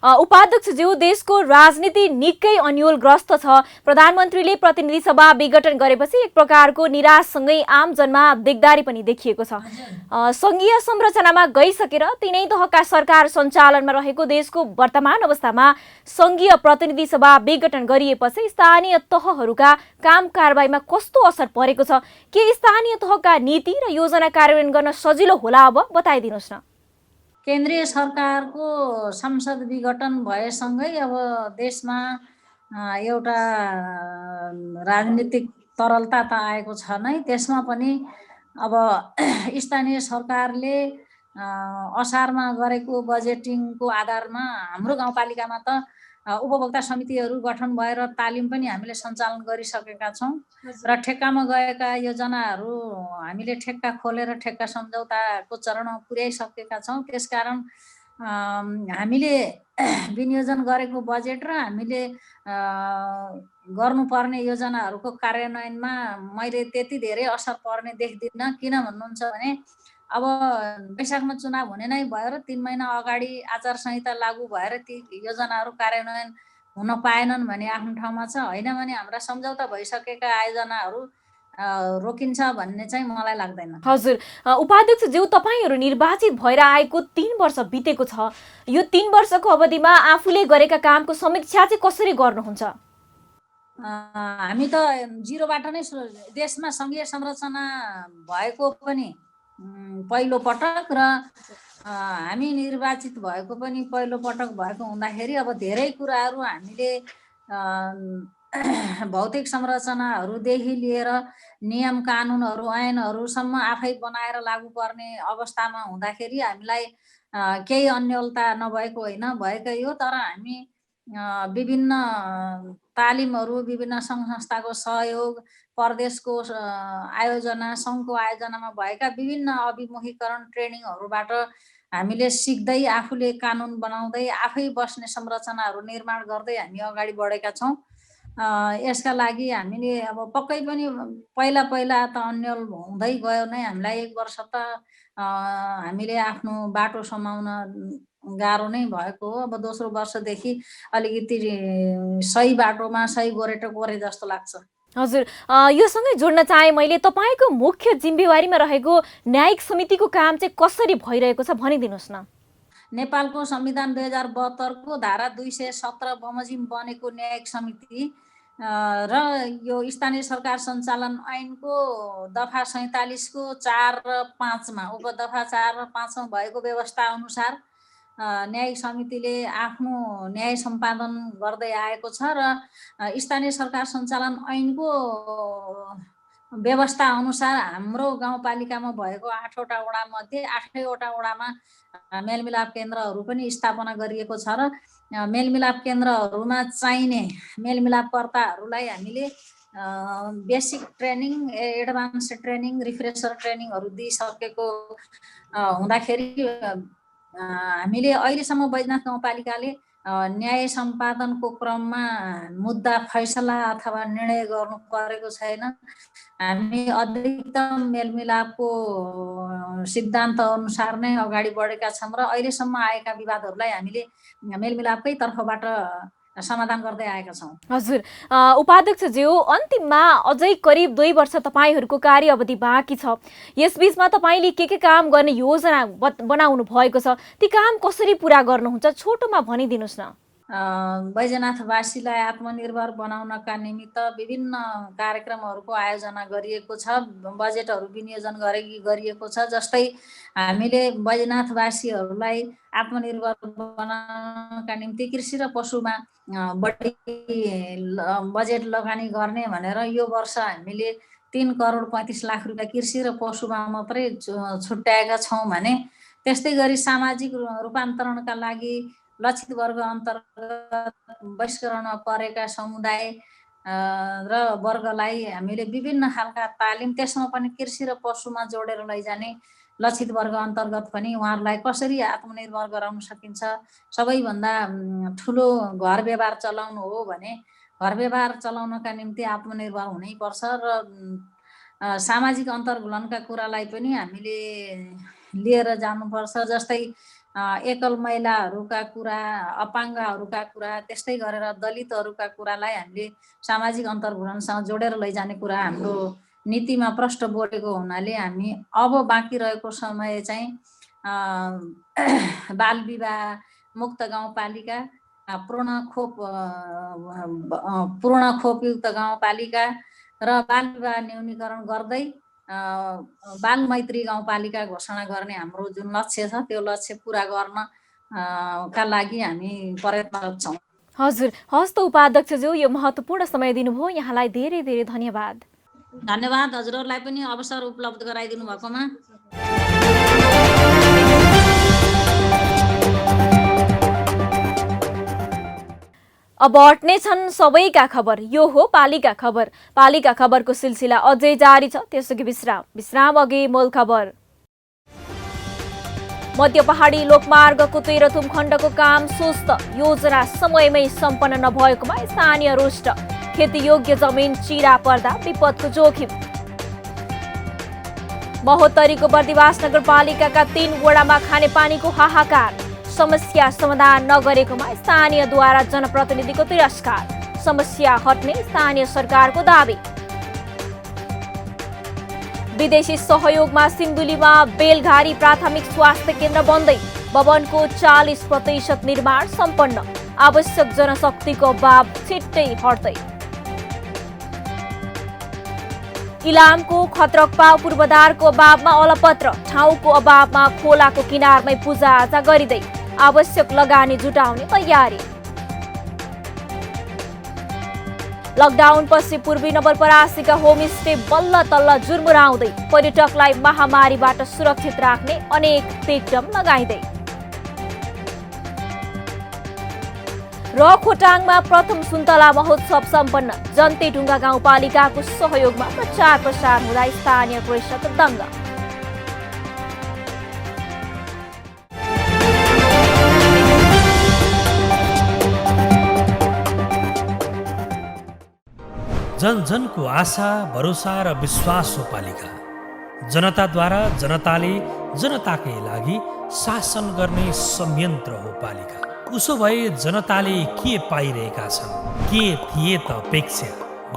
उपाध्यक्षज्यू, देशको राजनीति निकै अन्योलग्रस्त छ। प्रधानमन्त्रीले प्रतिनिधि सभा विघटन गरेपछि एक प्रकारको निराशसँगै आम जनमा दिगदारी पनि देखिएको छ। संघीय संरचनामा गइसकेर तिनै तहका सरकार सञ्चालनमा रहेको देशको वर्तमान अवस्थामा संघीय प्रतिनिधि सभा विघटन गरिएपछि स्थानीय तहहरूका काम कारबाहीमा कस्तो असर परेको छ? के स्थानीय तहका नीति र योजना कार्यान्वयन गर्न सजिलो होला? अब बताइदिनुहोस् न। केन्द्रीय सरकारको संसद विघटन भएसँगै अब देशमा एउटा राजनीतिक तरलता त आएको छ नै। त्यसमा पनि अब स्थानीय सरकारले असारमा गरेको बजेटिङको आधारमा हाम्रो गाउँपालिकामा त उपभोक्ता समितिहरू गठन भएर तालिम पनि हामीले सञ्चालन गरिसकेका छौँ र ठेक्कामा गएका योजनाहरू हामीले ठेक्का खोलेर ठेक्का सम्झौताको चरणमा पुर्याइसकेका छौँ। त्यसकारण हामीले विनियोजन गरेको बजेट र हामीले गर्नुपर्ने योजनाहरूको कार्यान्वयनमा मैले त्यति धेरै असर पर्ने देख्दिनँ। किन भन्नुहुन्छ भने अब वैशाखमा चुनाव हुने नै भयो र 3 महिना अगाडि आचार संहिता लागू भएर ती योजनाहरू कार्यान्वयन हुन पाएनन् भने आफ्नो ठाउँमा छ, होइन भने हाम्रा सम्झौता भइसकेका आयोजनाहरू रोकिन्छ भन्ने चाहिँ मलाई लाग्दैन। हजुर उपाध्यक्षज्यू, तपाईहरू निर्वाचित भएर आएको 3 वर्ष बितेको छ। यो 3 वर्षको अवधिमा आफूले गरेका कामको समीक्षा चाहिँ कसरी गर्नुहुन्छ? हामी त जिरोबाट नै देशमा संघीय संरचना भएको पनि पहिलो पटक र हामी निर्वाचित भएको पनि पहिलो पटक भएको हुँदाखेरि अब धेरै कुराहरू हामीले भौतिक संरचनाहरूदेखि लिएर नियम कानुनहरू ऐनहरूसम्म आफै बनाएर लागू पर्ने अवस्थामा हुँदाखेरि हामीलाई केही अन्यलता नभएको होइन, भएकै हो। तर हामी विभिन्न तालिमहरू, विभिन्न सङ्घ संस्थाको सहयोग, प्रदेशको आयोजना, सङ्घको आयोजनामा भएका विभिन्न अभिमुखीकरण ट्रेनिङहरूबाट हामीले सिक्दै, आफूले कानुन बनाउँदै, आफै बस्ने संरचनाहरू निर्माण गर्दै हामी अगाडि बढेका छौँ। यसका लागि हामीले अब पक्कै पनि पहिला त अन्यल हुँदै गयो नै। हामीलाई 1 वर्ष त हामीले आफ्नो बाटो समाउन गाह्रो नै भएको हो। अब दोस्रो वर्षदेखि अलिकति सही बाटोमा सही गोरेटो गरे जस्तो लाग्छ। हजुर, यो सँगै जोड्न चाहे मैले, तपाईँको मुख्य जिम्मेवारीमा रहेको न्यायिक समितिको काम चाहिँ कसरी भइरहेको छ भनिदिनुहोस् न। नेपालको संविधान 2072 को धारा 217 बमोजिम बनेको न्यायिक समिति र यो स्थानीय सरकार सञ्चालन ऐनको दफा 47 को 4 र 5 मा, उपदफा 4 र 5 मा भएको व्यवस्था अनुसार न्यायिक समितिले आफ्नो न्याय सम्पादन गर्दै आएको छ र स्थानीय सरकार सञ्चालन ऐनको व्यवस्था अनुसार हाम्रो गाउँपालिकामा भएको 8वटा वडा मध्ये 8वटा वडामा मेलमिलाप केन्द्रहरू पनि स्थापना गरिएको छ र मेलमिलाप केन्द्रहरूमा चाहिने मेलमिलापकर्ताहरूलाई हामीले बेसिक ट्रेनिङ, एडभान्स ट्रेनिङ, रिफ्रेसर ट्रेनिङहरू दिइसकेको हुँदाखेरि हामीले अहिलेसम्म बैजनाथ गाउँपालिकाले न्याय सम्पादनको क्रममा मुद्दा फैसला अथवा निर्णय गर्नु परेको छैन। हामी अधिकतम मेलमिलापको सिद्धान्त अनुसार नै अगाडि बढेका छौँ र अहिलेसम्म आएका विवादहरूलाई हामीले मेलमिलापकै तर्फबाट समाधान गर्दै आएका छौँ। हजुर, उपाध्यक्षज्यू, अन्तिममा अझै करिब 2 वर्ष तपाईँहरूको कार्य अवधि बाँकी छ। यसबीचमा तपाईँले के काम गर्ने योजना बनाउनु भएको छ, ती काम कसरी पुरा गर्नुहुन्छ छोटोमा भनिदिनुहोस् न। बैजनाथवासीलाई आत्मनिर्भर बनाउनका निमित्त विभिन्न कार्यक्रमहरूको आयोजना गरिएको छ, बजेटहरू विनियोजन गरिएको छ। जस्तै हामीले बैजनाथवासीहरूलाई आत्मनिर्भर बनाउनका निम्ति कृषि र पशुमा बढी बजेट लगानी गर्ने भनेर यो वर्ष हामीले 3 करोड 35 लाख रुपियाँ कृषि र पशुमा मात्रै छुट्याएका छौँ भने, त्यस्तै गरी सामाजिक रूपान्तरणका लागि लक्षित वर्ग अन्तर्गत बहिष्करणमा परेका समुदाय र वर्गलाई हामीले विभिन्न खालका तालिम, त्यसमा पनि कृषि र पशुमा जोडेर लैजाने लक्षित वर्ग अन्तर्गत पनि उहाँहरूलाई कसरी आत्मनिर्भर गराउन सकिन्छ। सबैभन्दा ठुलो घर व्यवहार चलाउनु हो भने घर व्यवहार चलाउनका निम्ति आत्मनिर्भर हुनैपर्छ र सामाजिक अन्तर्घुलनका कुरालाई पनि हामीले लिएर जानुपर्छ। जस्तै एकल महिलाहरूका कुरा, अपाङ्गहरूका कुरा, त्यस्तै गरेर दलितहरूका कुरालाई हामीले सामाजिक अन्तर्घुलनसँग जोडेर लैजाने कुरा हाम्रो नीतिमा प्रष्ट बोलेको हुनाले हामी अब बाँकी रहेको समय चाहिँ बाल विवाह मुक्त गाउँपालिका, पूर्ण खोपयुक्त गाउँपालिका र बाल विवाह न्यूनीकरण गर्दै बाल मैत्री गाउँपालिका घोषणा गर्ने हाम्रो जुन लक्ष्य छ, त्यो लक्ष्य पुरा गर्न का लागि हामी प्रयत्नरत छौँ। हजुर, हस् त उपाध्यक्षज्यू, यो महत्त्वपूर्ण समय दिनुभयो, यहाँलाई धेरै धेरै धन्यवाद। धन्यवाद हजुरहरूलाई पनि अवसर उपलब्ध गराइदिनु भएकोमा। अब अट्ने छन् सबैका खबर, यो हो पालिका खबर। पालिका खबरको सिलसिला अझै जारी छ, त्यसअघि विश्राम अघि मूल खबर। मध्य पहाडी लोकमार्गको तेह्रथुम खण्डको काम सुस्त, योजना समयमै सम्पन्न नभएकोमा स्थानीय रुष्ट। खेतीयोग्य जमिन चिरा पर्दा विपदको जोखिम। महोत्तरीको बर्दिवास नगरपालिकाका 3 वडामा खानेपानीको हाहाकार, समस्या समाधान नगरेकोमा स्थानीयद्वारा जनप्रतिनिधिको तिरस्कार। समस्या हट्ने स्थानीय सरकारको दाबी। विदेशी सहयोगमा सिन्धुलीमा बेलघारी प्राथमिक स्वास्थ्य केन्द्र बन्दै, भवनको 40% निर्माण सम्पन्न। आवश्यक जनशक्तिको अभाव छिट्टै हट्दै। इलामको खत्रकपाव पूर्वाधारको अभावमा अलपत्र, ठाउँको अभावमा खोलाको किनारमै पूजाआजा गरिँदै आवश्यक लगानी जुटाउने तयारी। लकडाउनपछि पूर्वी नवलपरासीका होमस्टे बल्ल तल्ल जुर्मुराउँदै पर्यटकलाई महामारीबाट सुरक्षित राख्ने अनेक टेकदम लगाइँदै र खोटाङमा प्रथम सुन्तला महोत्सव सम्पन्न। जन्तेढुङ्गा गाउँपालिकाको सहयोगमा प्रचार प्रसार हुँदा स्थानीय कृषक दङ्ग। जन जनको आशा भरोसा र विश्वास हो पालिका। जनताद्वारा जनताले जनताकै लागि शासन गर्ने संयन्त्र हो पालिका। उसो भए जनताले के पाइरहेका छन्, के थिए त अपेक्षा?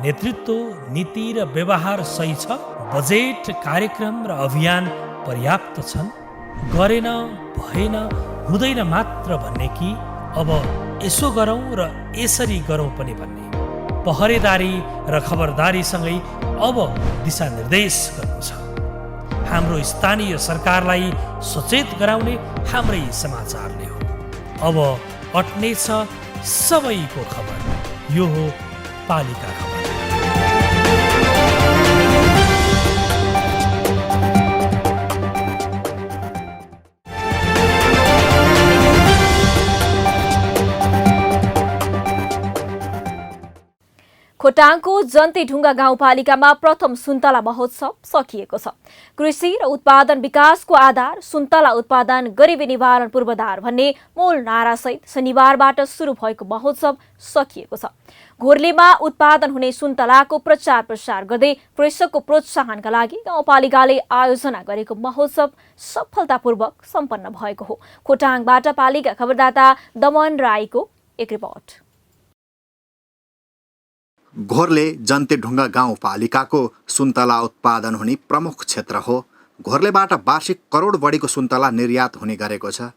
नेतृत्व, नीति र व्यवहार सही छ? बजेट, कार्यक्रम र अभियान पर्याप्त छन्? गरेन, भएन, हुँदैन मात्र भन्ने कि अब यसो गरौँ र यसरी गरौँ पनि भन्ने? पहरेदारी र खबरदारीसँगै अब दिशानिर्देश गर्नु छ। हाम्रो स्थानीय सरकारलाई सचेत गराउने हाम्रै समाचारले हो। अब अट्नेछ सबैको खबर। यो हो पालिका खबर। खोटाङको जन्तेढुङ्गा गाउँपालिकामा प्रथम सुन्तला महोत्सव सकिएको छ। कृषि र उत्पादन विकासको आधार सुन्तला उत्पादन, गरिबी निवारण पूर्वाधार भन्ने मूल नारासहित शनिबारबाट सुरु भएको महोत्सव सकिएको छ। घोर्लेमा उत्पादन हुने सुन्तलाको प्रचार प्रसार गर्दै कृषकको प्रोत्साहनका लागि गाउँपालिकाले आयोजना गरेको महोत्सव सफलतापूर्वक सम्पन्न भएको हो। खोटाङबाट पालिका खबरदाता दमन राईको एक रिपोर्ट। घोर्ले जन्तेढुङ्गा गाउँपालिकाको सुन्तला उत्पादन हुने प्रमुख क्षेत्र हो। घोर्लेबाट वार्षिक करोड बढीको सुन्तला निर्यात हुने गरेको छ।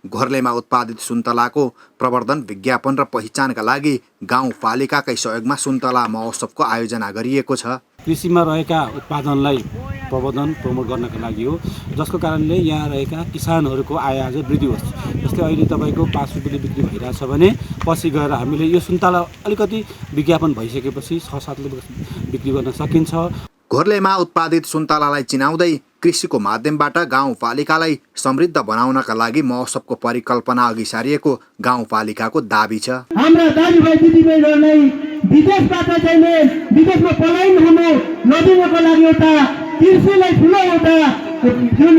घोर्लेमा उत्पादित सुन्तलाको प्रवर्धन, विज्ञापन र पहिचानका लागि गाउँपालिकाकै सहयोगमा सुन्तला महोत्सवको आयोजना गरिएको छ। कृषिमा रहेका उत्पादनलाई प्रवर्धन प्रमोट गर्नका लागि हो, जसको कारणले यहाँ रहेका किसानहरूको आय आज वृद्धि होस्। जस्तै अहिले तपाईँको 5 रुपियाँले बिक्री भइरहेछ भने पछि गएर हामीले यो सुन्तला अलिकति विज्ञापन भइसकेपछि 6-7 रुपियाँ बिक्री गर्न सकिन्छ। घोर्लेमा उत्पादित सुन्तलालाई चिनाउँदै कृषिको माध्यमबाट गाउँपालिकालाई समृद्ध बनाउनका लागि महोत्सवको परिकल्पना अघि सारिएको गाउँपालिकाको दाबी छ। हाम्रा दाजुभाइ दिदीबहिनीहरूलाई विदेशबाट चाहिँ विदेशमा पलायन हुनु नदिनको लागि एउटा कृषिलाई ठुलो एउटा जुन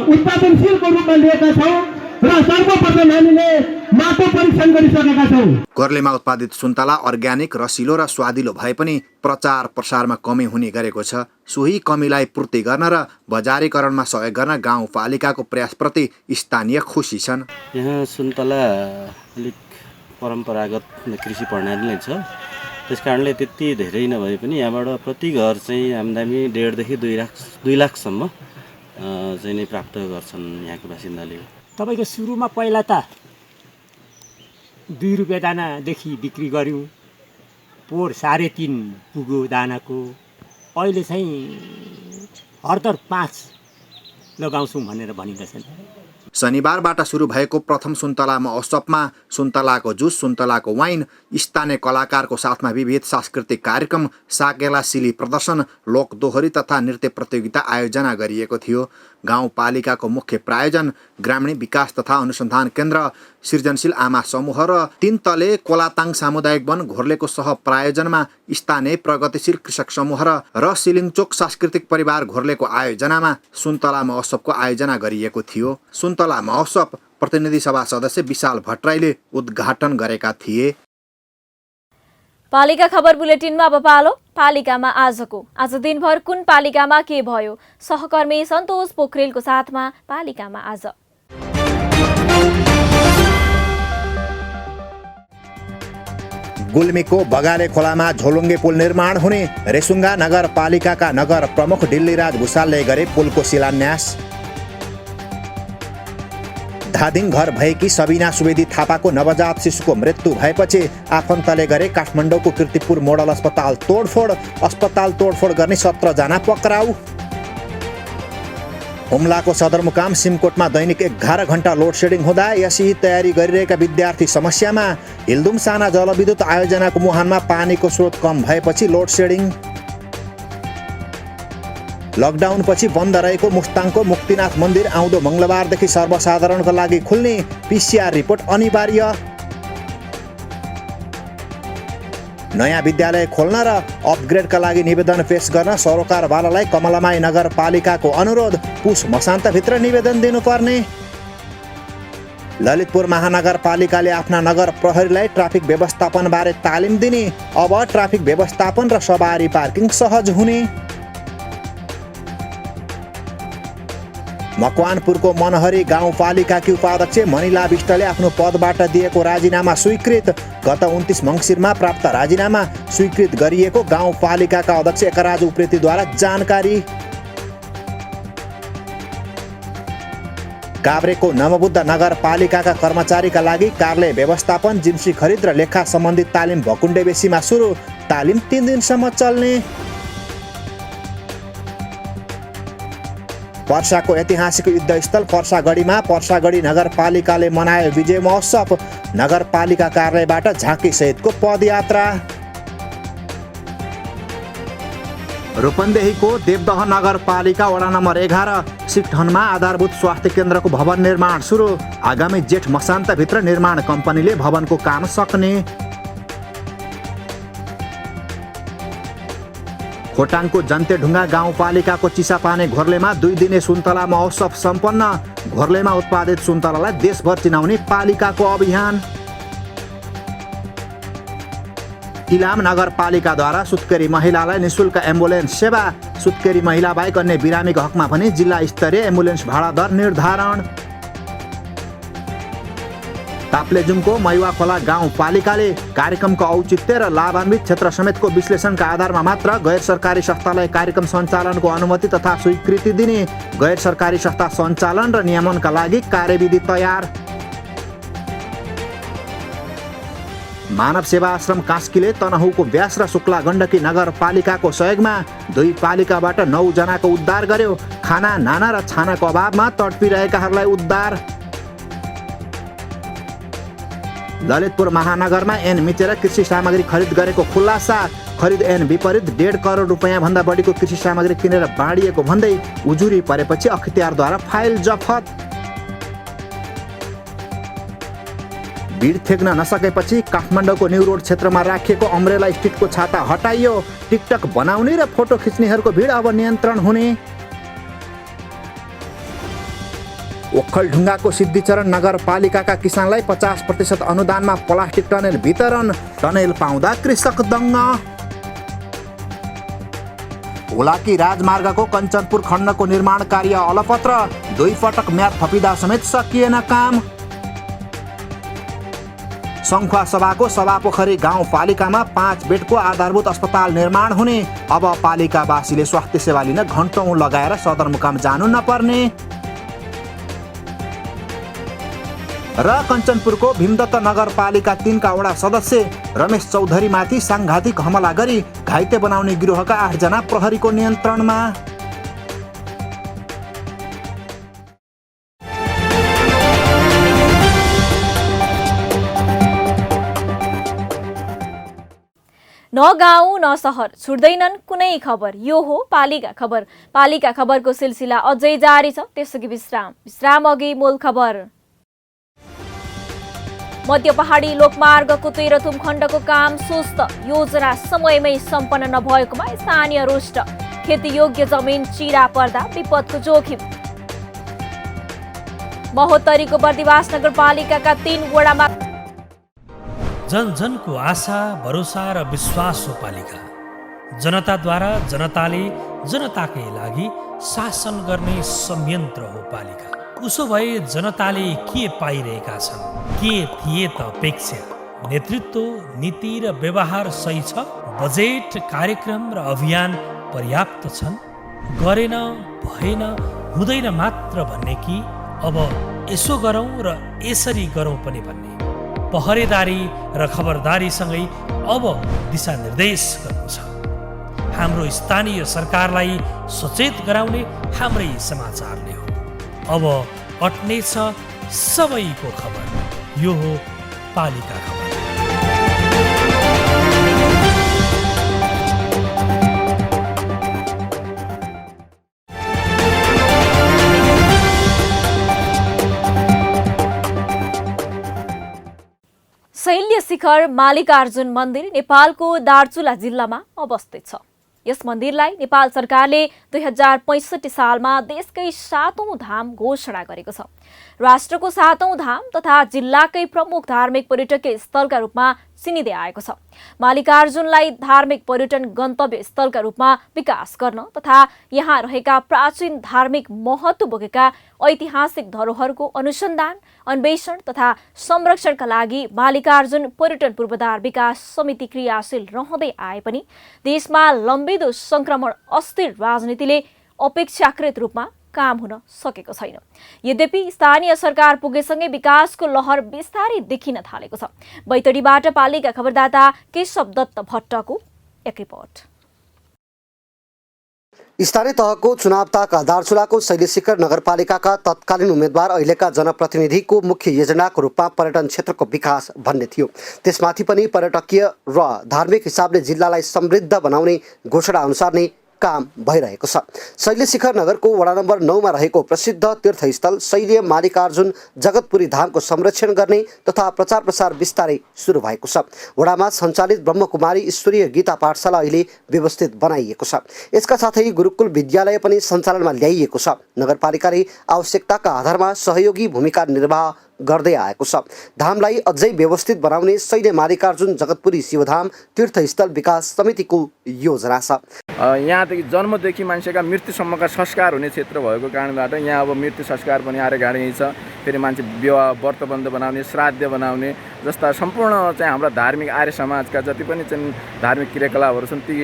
उत्पादनशीलको रूपमा लिएका छौँ र सर्वप्रथम हामीले माटो परीक्षण गरिसकेका छौँ। घोर्लेमा उत्पादित सुन्तला अर्ग्यानिक, रसिलो र स्वादिलो भए पनि प्रचार प्रसारमा कमी हुने गरेको छ। सोही कमीलाई पूर्ति गर्न र बजारीकरणमा सहयोग गर्न गाउँपालिकाको प्रयासप्रति स्थानीय खुसी छन्। यहाँ सुन्तला अलिक परम्परागत कृषि प्रणाली नै छ, त्यस कारणले त्यति धेरै नभए पनि यहाँबाट प्रति घर चाहिँ आम्दानी 1.5 देखि 2 लाखसम्म चाहिँ नै प्राप्त गर्छन् यहाँको बासिन्दाले। तपाईँको सुरुमा पहिला त 2 रुपियाँ दानादेखि बिक्री गऱ्यौँ, पोहोर 3.5 पुग्यो दानाको। अहिले चाहिँ हरदर 5 लगाउँछौँ भनेर भनिँदैछन्। शनिबारबाट सुरु भएको प्रथम सुन्तला महोत्सवमा सुन्तलाको जुस, सुन्तलाको वाइन, स्थानीय कलाकारको साथमा विविध सांस्कृतिक कार्यक्रम, साकेला सिली प्रदर्शन, लोकदोहोरी तथा नृत्य प्रतियोगिता आयोजना गरिएको थियो। गाउँपालिकाको मुख्य प्रायोजन ग्रामीण विकास तथा अनुसन्धान केन्द्र, सृजनशील आमा समूह र 3 तले कोलाताङ सामुदायिक वन घोर्लेको सह प्रायोजनमा स्थानीय प्रगतिशील कृषक समूह र सिलिङचोक सांस्कृतिक परिवार घोर्लेको आयोजनामा सुन्तला महोत्सवको आयोजना गरिएको थियो। सुन्तला महोत्सव प्रतिनिधि सभा सदस्य विशाल भट्टराईले उद्घाटन गरेका थिए। पालिका खबर बुलेटिनमा अब पालो पालिकामा आजको। आज दिनभर कुन पालिकामा के भयो? सहकर्मी सन्तोष पोखरेलको साथमा पालिकामा आज। गुल्मीको बगाले खोलामा झोलुङ्गे पुल निर्माण हुने, रेसुङ्गा नगरपालिकाका नगर प्रमुख डिल्लीराज भुसालले गरे पुलको शिलान्यास। धादिङ घर भएकी सबिना सुवेदी थापाको नवजात शिशुको मृत्यु भएपछि आफन्तले गरे काठमाडौँको कीर्तिपुर मोडल अस्पताल तोडफोड। अस्पताल तोडफोड गर्ने 17 जना पक्राउ। हुम्लाको सदरमुकाम सिमकोटमा दैनिक 11 घण्टा लोड सेडिङ हुँदा यसै तयारी गरिरहेका विद्यार्थी समस्यामा। हिल्दुम साना जलविद्युत आयोजनाको मुहानमा पानीको स्रोत कम भएपछि लोड सेडिङ। लकडाउनपछि बन्द रहेको मुस्ताङको मुक्तिनाथ मन्दिर आउँदो मङ्गलबारदेखि सर्वसाधारणका लागि खुल्ने, PCR रिपोर्ट अनिवार्य। नयाँ विद्यालय खोल्न र अपग्रेडका लागि निवेदन पेश गर्न सरोकारवालालाई कमलामाई नगरपालिकाको अनुरोध। पुस मसान्तभित्र निवेदन दिनुपर्ने। ललितपुर महानगरपालिकाले आफ्ना नगर प्रहरीलाई ट्राफिक व्यवस्थापनबारे तालिम दिने। अब ट्राफिक व्यवस्थापन र सवारी पार्किङ सहज हुने। मकवानपुरको मनहरी गाउँपालिकाकी उपाध्यक्ष मनिला विष्टले आफ्नो पदबाट दिएको राजीनामा स्वीकृत। गत 29 मङ्सिरमा प्राप्त राजीनामा स्वीकृत गरिएको गाउँपालिकाका अध्यक्ष एकराज उप्रेतीद्वारा जानकारी। काभ्रेको नवबुद्ध नगरपालिकाका कर्मचारीका लागि कार्यालय व्यवस्थापन, जिन्सी खरिद र लेखा सम्बन्धित तालिम भकुण्डेबेसीमा सुरु। तालिम 3 दिनसम्म चल्ने। पर्साको ऐतिहासिक युद्धस्थल पर्सागढीमा पर्सागढी नगरपालिकाले मनायो विजय महोत्सव। नगरपालिका कार्यालयबाट झाँकी सहितको पदयात्रा। रूपन्देहीको देवदह नगरपालिका वडा नम्बर 11 सिक्टहनमा आधारभूत स्वास्थ्य केन्द्रको भवन निर्माण सुरु। आगामी जेठ मसान्तभित्र निर्माण कम्पनीले भवनको काम सक्ने। खोटाङको जन्तेढुङ्गा गाउँपालिकाको चिसापाने घोर्लेमा 2 दिने सुन्तला महोत्सव सम्पन्न। घोर्लेमा उत्पादित सुन्तलालाई देशभर चिनाउने पालिकाको अभियान। इलाम नगरपालिकाद्वारा सुत्केरी महिलालाई निशुल्क एम्बुलेन्स सेवा। सुत्केरी महिला बाहेक अन्य बिरामीको हकमा पनि जिल्ला स्तरीय एम्बुलेन्स भाडा दर निर्धारण। ताप्लेजुङको मैवा खोला गाउँपालिकाले कार्यक्रमको औचित्य र लाभान्वित क्षेत्र समेतको विश्लेषणका आधारमा मात्र गैर सरकारी संस्थालाई कार्यक्रम सञ्चालनको अनुमति तथा स्वीकृति दिने। गैर सरकारी संस्था सञ्चालन र नियमनका लागि कार्यविधि तयार। मानव सेवा आश्रम कास्कीले तनहुको व्यास र शुक्ला गण्डकी नगरपालिकाको सहयोगमा 2 पालिकाबाट 9 जनाको उद्धार गर्यो। खाना, नाना र छानाको अभावमा तडपिरहेकाहरूलाई उद्धार। ललितपुर महानगरमा ऐन मिचेर कृषि सामग्री खरिद गरेको खुलासा। खरिद ऐन विपरीत 1.5 करोड रुपैयाँ भन्दा बढीको कृषि सामग्री किनेर बाँडिएको भन्दै उजुरी परेपछि अख्तियारद्वारा फाइल जफत। भिड थेग्न नसकेपछि काठमाडौँको न्यू रोड क्षेत्रमा राखिएको अम्ब्रेला स्टिकको छाता हटाइयो। टिकटक बनाउने र फोटो खिच्नेहरूको भिड अब नियन्त्रण हुने। ओखलढुङ्गाको सिद्धिचरण नगरपालिकाका किसानलाई 50% अनुदानमा प्लास्टिक टनेल वितरण। टनेल पाउँदा कृषक दङ्ग। हुलाकी राजमार्गको कञ्चनपुर खण्डको निर्माण कार्य अलपत्र। 2 पटक म्याद थपिँदा समेत सकिएन काम। सङ्खुवा सभाको सभापोखरी गाउँपालिकामा 5 बेडको आधारभूत अस्पताल निर्माण हुने। अब पालिकावासीले स्वास्थ्य सेवा लिन घण्टौँ लगाएर सदरमुकाम जानु नपर्ने। र कञ्चनपुरको भीमदत्त नगरपालिका 3 का वडा सदस्य रमेश चौधरीमाथि साङ्घातिक हमला गरी घाइते बनाउने गिरोहका 8 जना प्रहरीको नियन्त्रणमा। न गाउँ न सहर छुट्दैनन् कुनै खबर। यो हो पालिका खबर। पालिका खबरको सिलसिला अझै जारी छ, त्यसअघि विश्राम अघि मूल खबर। मध्य पहाडी लोकमार्गको तेह्रथुम खण्डको काम सुस्त। योजना समयमै सम्पन्न नभएकोमा स्थानीय रुष्ट। खेतीयोग्य जमिन चिरा पर्दा विपदको जोखिम। महोत्तरीको बर्दिवास नगरपालिकाका 3 वडामा जन जनको आशा, भरोसा र विश्वास हो पालिका। जनताद्वारा जनताले जनताकै लागि शासन गर्ने संयन्त्र हो पालिका। उसो भए जनताले के पाइरहेका छन्? के थिए त अपेक्षा? नेतृत्व, नीति र व्यवहार सही छ? बजेट, कार्यक्रम र अभियान पर्याप्त छन्? गरेन, भएन, हुँदैन मात्र भन्ने कि अब यसो गरौँ र यसरी गरौँ पनि भन्ने? पहरेदारी र खबरदारीसँगै अब दिशानिर्देश गर्नु छ। हाम्रो स्थानीय सरकारलाई सचेत गराउने हाम्रै समाचार नै हो। अब अट्नेछ सबैको खबर, यो हो पालिका खबर। शैल्य शिखर मालिकार्जुन मन्दिर नेपालको दार्चुला जिल्लामा अवस्थित छ। यस मन्दिरलाई नेपाल सरकारले 2065 सालमा देशकै 7औं धाम घोषणा गरेको छ। राष्ट्रको 7औं धाम तथा जिल्लाकै प्रमुख धार्मिक पर्यटकीय स्थलका रूपमा चिनिँदै आएको छ। मालिकार्जुनलाई धार्मिक पर्यटन गन्तव्य स्थलका रूपमा विकास गर्न तथा यहाँ रहेका प्राचीन धार्मिक महत्त्व बोकेका ऐतिहासिक धरोहरको अनुसन्धान, अन्वेषण तथा संरक्षणका लागि मालिकार्जुन पर्यटन पूर्वाधार विकास समिति क्रियाशील रहँदै आए पनि देशमा लम्बिदो संक्रमण अस्थिर राजनीतिले अपेक्षाकृत रूपमा काम हुन सकेको छैन। यद्यपि स्थानीय सरकार पुगेसँगै विकासको लहर बिस्तारै देखिन थालेको छ। बैतडीबाट पालिका खबरदाता केशव दत्त भट्टको एक रिपोर्ट। स्थानीय तहको चुनाव ताका दार्चुलाको शैल्य शिखर नगरपालिकाका तत्कालीन उम्मेद्वार अहिलेका जनप्रतिनिधिको मुख्य एजेन्डाको रूपमा पर्यटन क्षेत्रको विकास भन्ने थियो। त्यसमाथि पनि पर्यटकीय र धार्मिक हिसाबले जिल्लालाई समृद्ध बनाउने घोषणा अनुसार नै काम भइरहेको छ। शैल्य शिखर नगरको वडा नम्बर 9 मा रहेको प्रसिद्ध तीर्थस्थल शैल्य मालिकार्जुन जगतपुरी धामको संरक्षण गर्ने तथा प्रचार प्रसार विस्तारै सुरु भएको छ। वडामा सञ्चालित ब्रह्मकुमारी ईश्वरीय गीता पाठशाला अहिले व्यवस्थित बनाइएको छ। यसका साथै गुरुकुल विद्यालय पनि सञ्चालनमा ल्याइएको छ। नगरपालिकाले आवश्यकताका आधारमा सहयोगी भूमिका निर्वाह गर्दै आएको छ। धामलाई अझै व्यवस्थित बनाउने शैल्य मालिकार्जुन जगतपुरी शिवधाम तीर्थस्थल विकास समितिको योजना छ। यहाँदेखि जन्मदेखि मान्छेका मृत्युसम्मका संस्कार हुने क्षेत्र भएको कारणबाट यहाँ अब मृत्यु संस्कार पनि आरेगाडे छ। फेरि मान्छे विवाह व्रतबन्ध बनाउने, श्राद्ध बनाउने जस्ता सम्पूर्ण चाहिँ हाम्रा धार्मिक आर्य समाजका जति पनि चाहिँ धार्मिक क्रियाकलापहरू छन् ती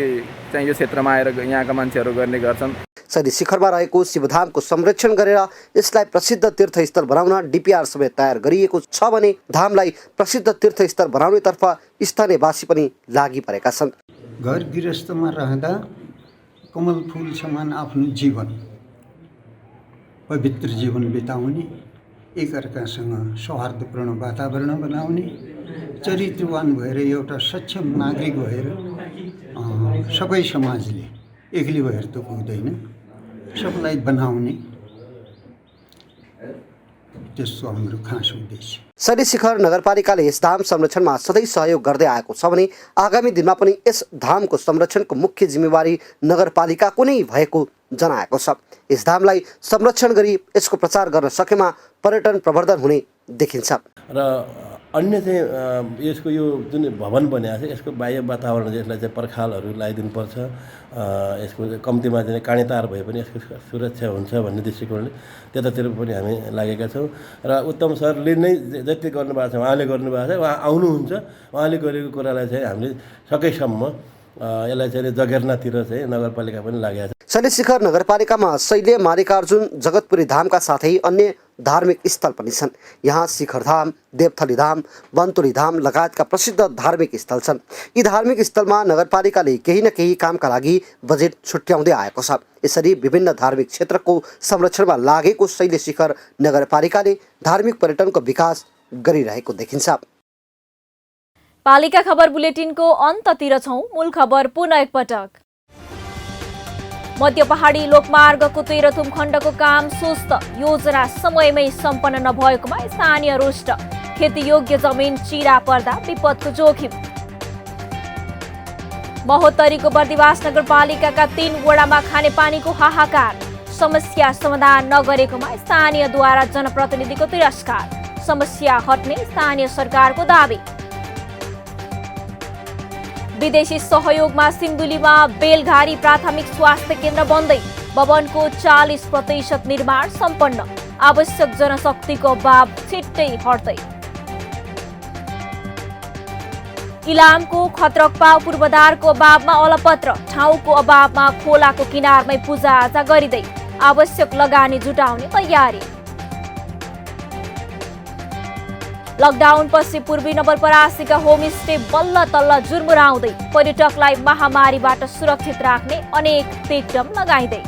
चाहिँ यो क्षेत्रमा आएर यहाँका मान्छेहरू गर्ने गर्छन्। शैल्य शिखरमा रहेको शिवधामको संरक्षण गरेर यसलाई प्रसिद्ध तीर्थस्थल बनाउन डिपिआर समेत तयार गरिएको छ भने धामलाई प्रसिद्ध तीर्थस्थल बनाउनेतर्फ स्थानीयवासी पनि लागि परेका छन्। घर गृहस्थमा रहँदा कमल फूल समान आफ्नो जीवन पवित्र जीवन बिताउने, एकअर्कासँग सौहार्दपूर्ण वातावरण बनाउने, चरित्रवान भएर एउटा सक्षम नागरिक भएर सबै समाजले एक्लै भएर त पुग्दैन, सबलाई बनाउने त्यस्तो हाम्रो खास उद्देश्य। शैल्य शिखर नगरपालिकाले यस धाम संरक्षणमा सधैँ सहयोग गर्दै आएको छ भने आगामी दिनमा पनि यस धामको संरक्षणको मुख्य जिम्मेवारी नगरपालिकाको नै भएको जनाएको छ। यस धामलाई संरक्षण गरी यसको प्रचार गर्न सकेमा पर्यटन प्रवर्धन हुने देखिन्छ। र अन्य चाहिँ यसको यो जुन भवन बनिएको छ यसको बाह्य वातावरण यसलाई चाहिँ पर्खालहरू लगाइदिनुपर्छ। यसको कम्तीमा चाहिँ काँडेतार भए पनि यसको सुरक्षा हुन्छ भन्ने दृष्टिकोणले त्यतातिर पनि हामी लागेका छौँ। र उत्तम सरले नै जति गर्नुभएको छ उहाँले गर्नुभएको छ, उहाँ आउनुहुन्छ, उहाँले गरेको कुरालाई चाहिँ हामीले सकेसम्म यसलाई चाहिँ जगेर्नातिर चाहिँ नगरपालिका पनि लागेको छ। शैल्य शिखर नगरपालिकामा शैल्य मालिकार्जुन जगतपुरी धामका साथै अन्य धार्मिक स्थल पनि छन्। यहाँ शिखरधाम, देवथली धाम, वन्तुली धाम लगायतका प्रसिद्ध धार्मिक स्थल छन्। यी धार्मिक स्थलमा नगरपालिकाले केही न केही कामका लागि बजेट छुट्याउँदै आएको छ। यसरी विभिन्न धार्मिक क्षेत्रको संरक्षणमा लागेको शैल्य शिखर नगरपालिकाले धार्मिक पर्यटनको विकास गरिरहेको देखिन्छ। पालिका खबर बुलेटिनको अन्ततिर छौं। मूल खबर पुनः एकपटक। मध्य पहाडी लोकमार्गको तेह्रथुम खण्डको काम सुस्त, योजना समयमै सम्पन्न नभएकोमा स्थानीय रुष्ट, खेतीयोग्य जमिन चिरा पर्दा विपदको जोखिम। महोत्तरीको बर्दिवास नगरपालिकाका 3 वडामा खानेपानीको हाहाकार, समस्या समाधान नगरेकोमा स्थानीयद्वारा जनप्रतिनिधिको तिरस्कार, समस्या हट्ने स्थानीय सरकारको दाबी। विदेशी सहयोगमा सिन्धुलीमा बेलघारी प्राथमिक स्वास्थ्य केन्द्र बन्दै, भवनको 40% निर्माण सम्पन्न, आवश्यक जनशक्तिको अभाव छिट्टै हट्दै। इलामको खत्रकपाव पूर्वाधारको अभावमा अलपत्र, ठाउँको अभावमा खोलाको किनारमै पूजाआजा गरिँदै, आवश्यक लगानी जुटाउने तयारी। लकडाउनपछि पूर्वी नवलपरासीका होमस्टे बल्ल तल्ल जुर्मुराउँदै पर्यटकलाई महामारीबाट सुरक्षित राख्ने अनेक पेक्टम लगाइँदै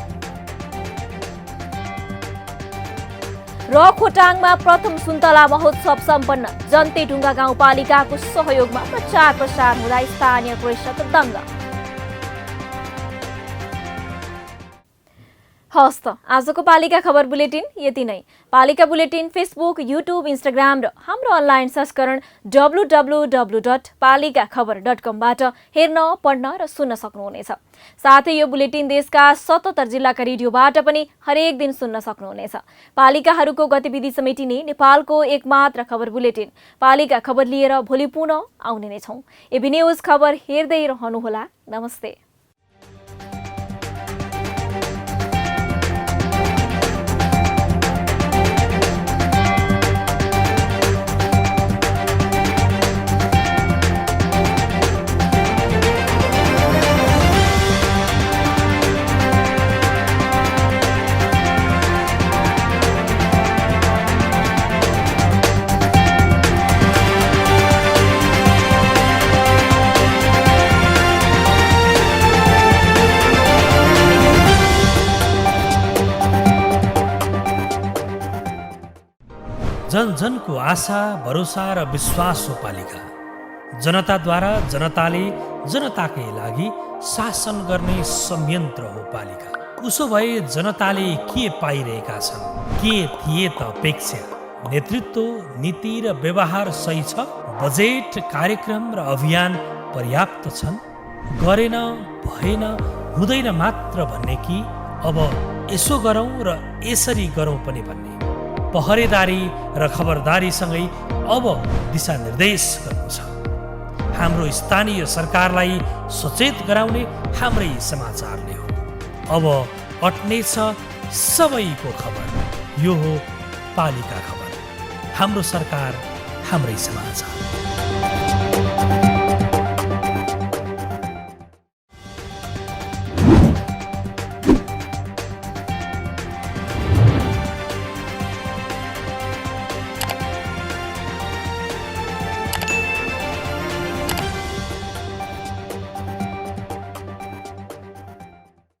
र खोटाङमा प्रथम सुन्तला महोत्सव सम्पन्न। जन्तेढुङ्गा गाउँपालिकाको सहयोगमा प्रचार प्रसार हुँदा स्थानीय कृषक दङ्ग। हस् त आजको पालिका खबर बुलेटिन यति नै। पालिका बुलेटिन फेसबुक, युट्युब, इन्स्टाग्राम र हाम्रो अनलाइन संस्करण www.palikakhbar.com-बाट हेर्न, पढ्न र सुन्न सक्नुहुनेछ। साथै यो बुलेटिन देशका 77 जिल्लाका रेडियोबाट पनि हरेक दिन सुन्न सक्नुहुनेछ। पालिकाहरूको गतिविधि समेटिने नेपालको एकमात्र खबर बुलेटिन पालिका खबर लिएर भोलि पुनः आउने नै छौं। एबी न्यूज खबर हेर्दै रहनुहोला। नमस्ते। जन जनको आशा, भरोसा र विश्वास हो पालिका। जनताद्वारा जनताले जनताकै लागि शासन गर्ने संयन्त्र हो पालिका। उसो भए जनताले के पाइरहेका छन्? के थिए त अपेक्षा? नेतृत्व, नीति र व्यवहार सही छ? बजेट, कार्यक्रम र अभियान पर्याप्त छन्? गरेन, भएन, हुँदैन मात्र भन्ने कि अब यसो गरौँ र यसरी गरौँ पनि भन्ने? पहरेदारी र खबरदारीसँगै अब दिशानिर्देश गर्नु छ। हाम्रो स्थानीय सरकारलाई सचेत गराउने हाम्रै समाचारले हो। अब अट्नेछ सबैको खबर। यो हो पालिका खबर। हाम्रो सरकार, हाम्रै समाचार।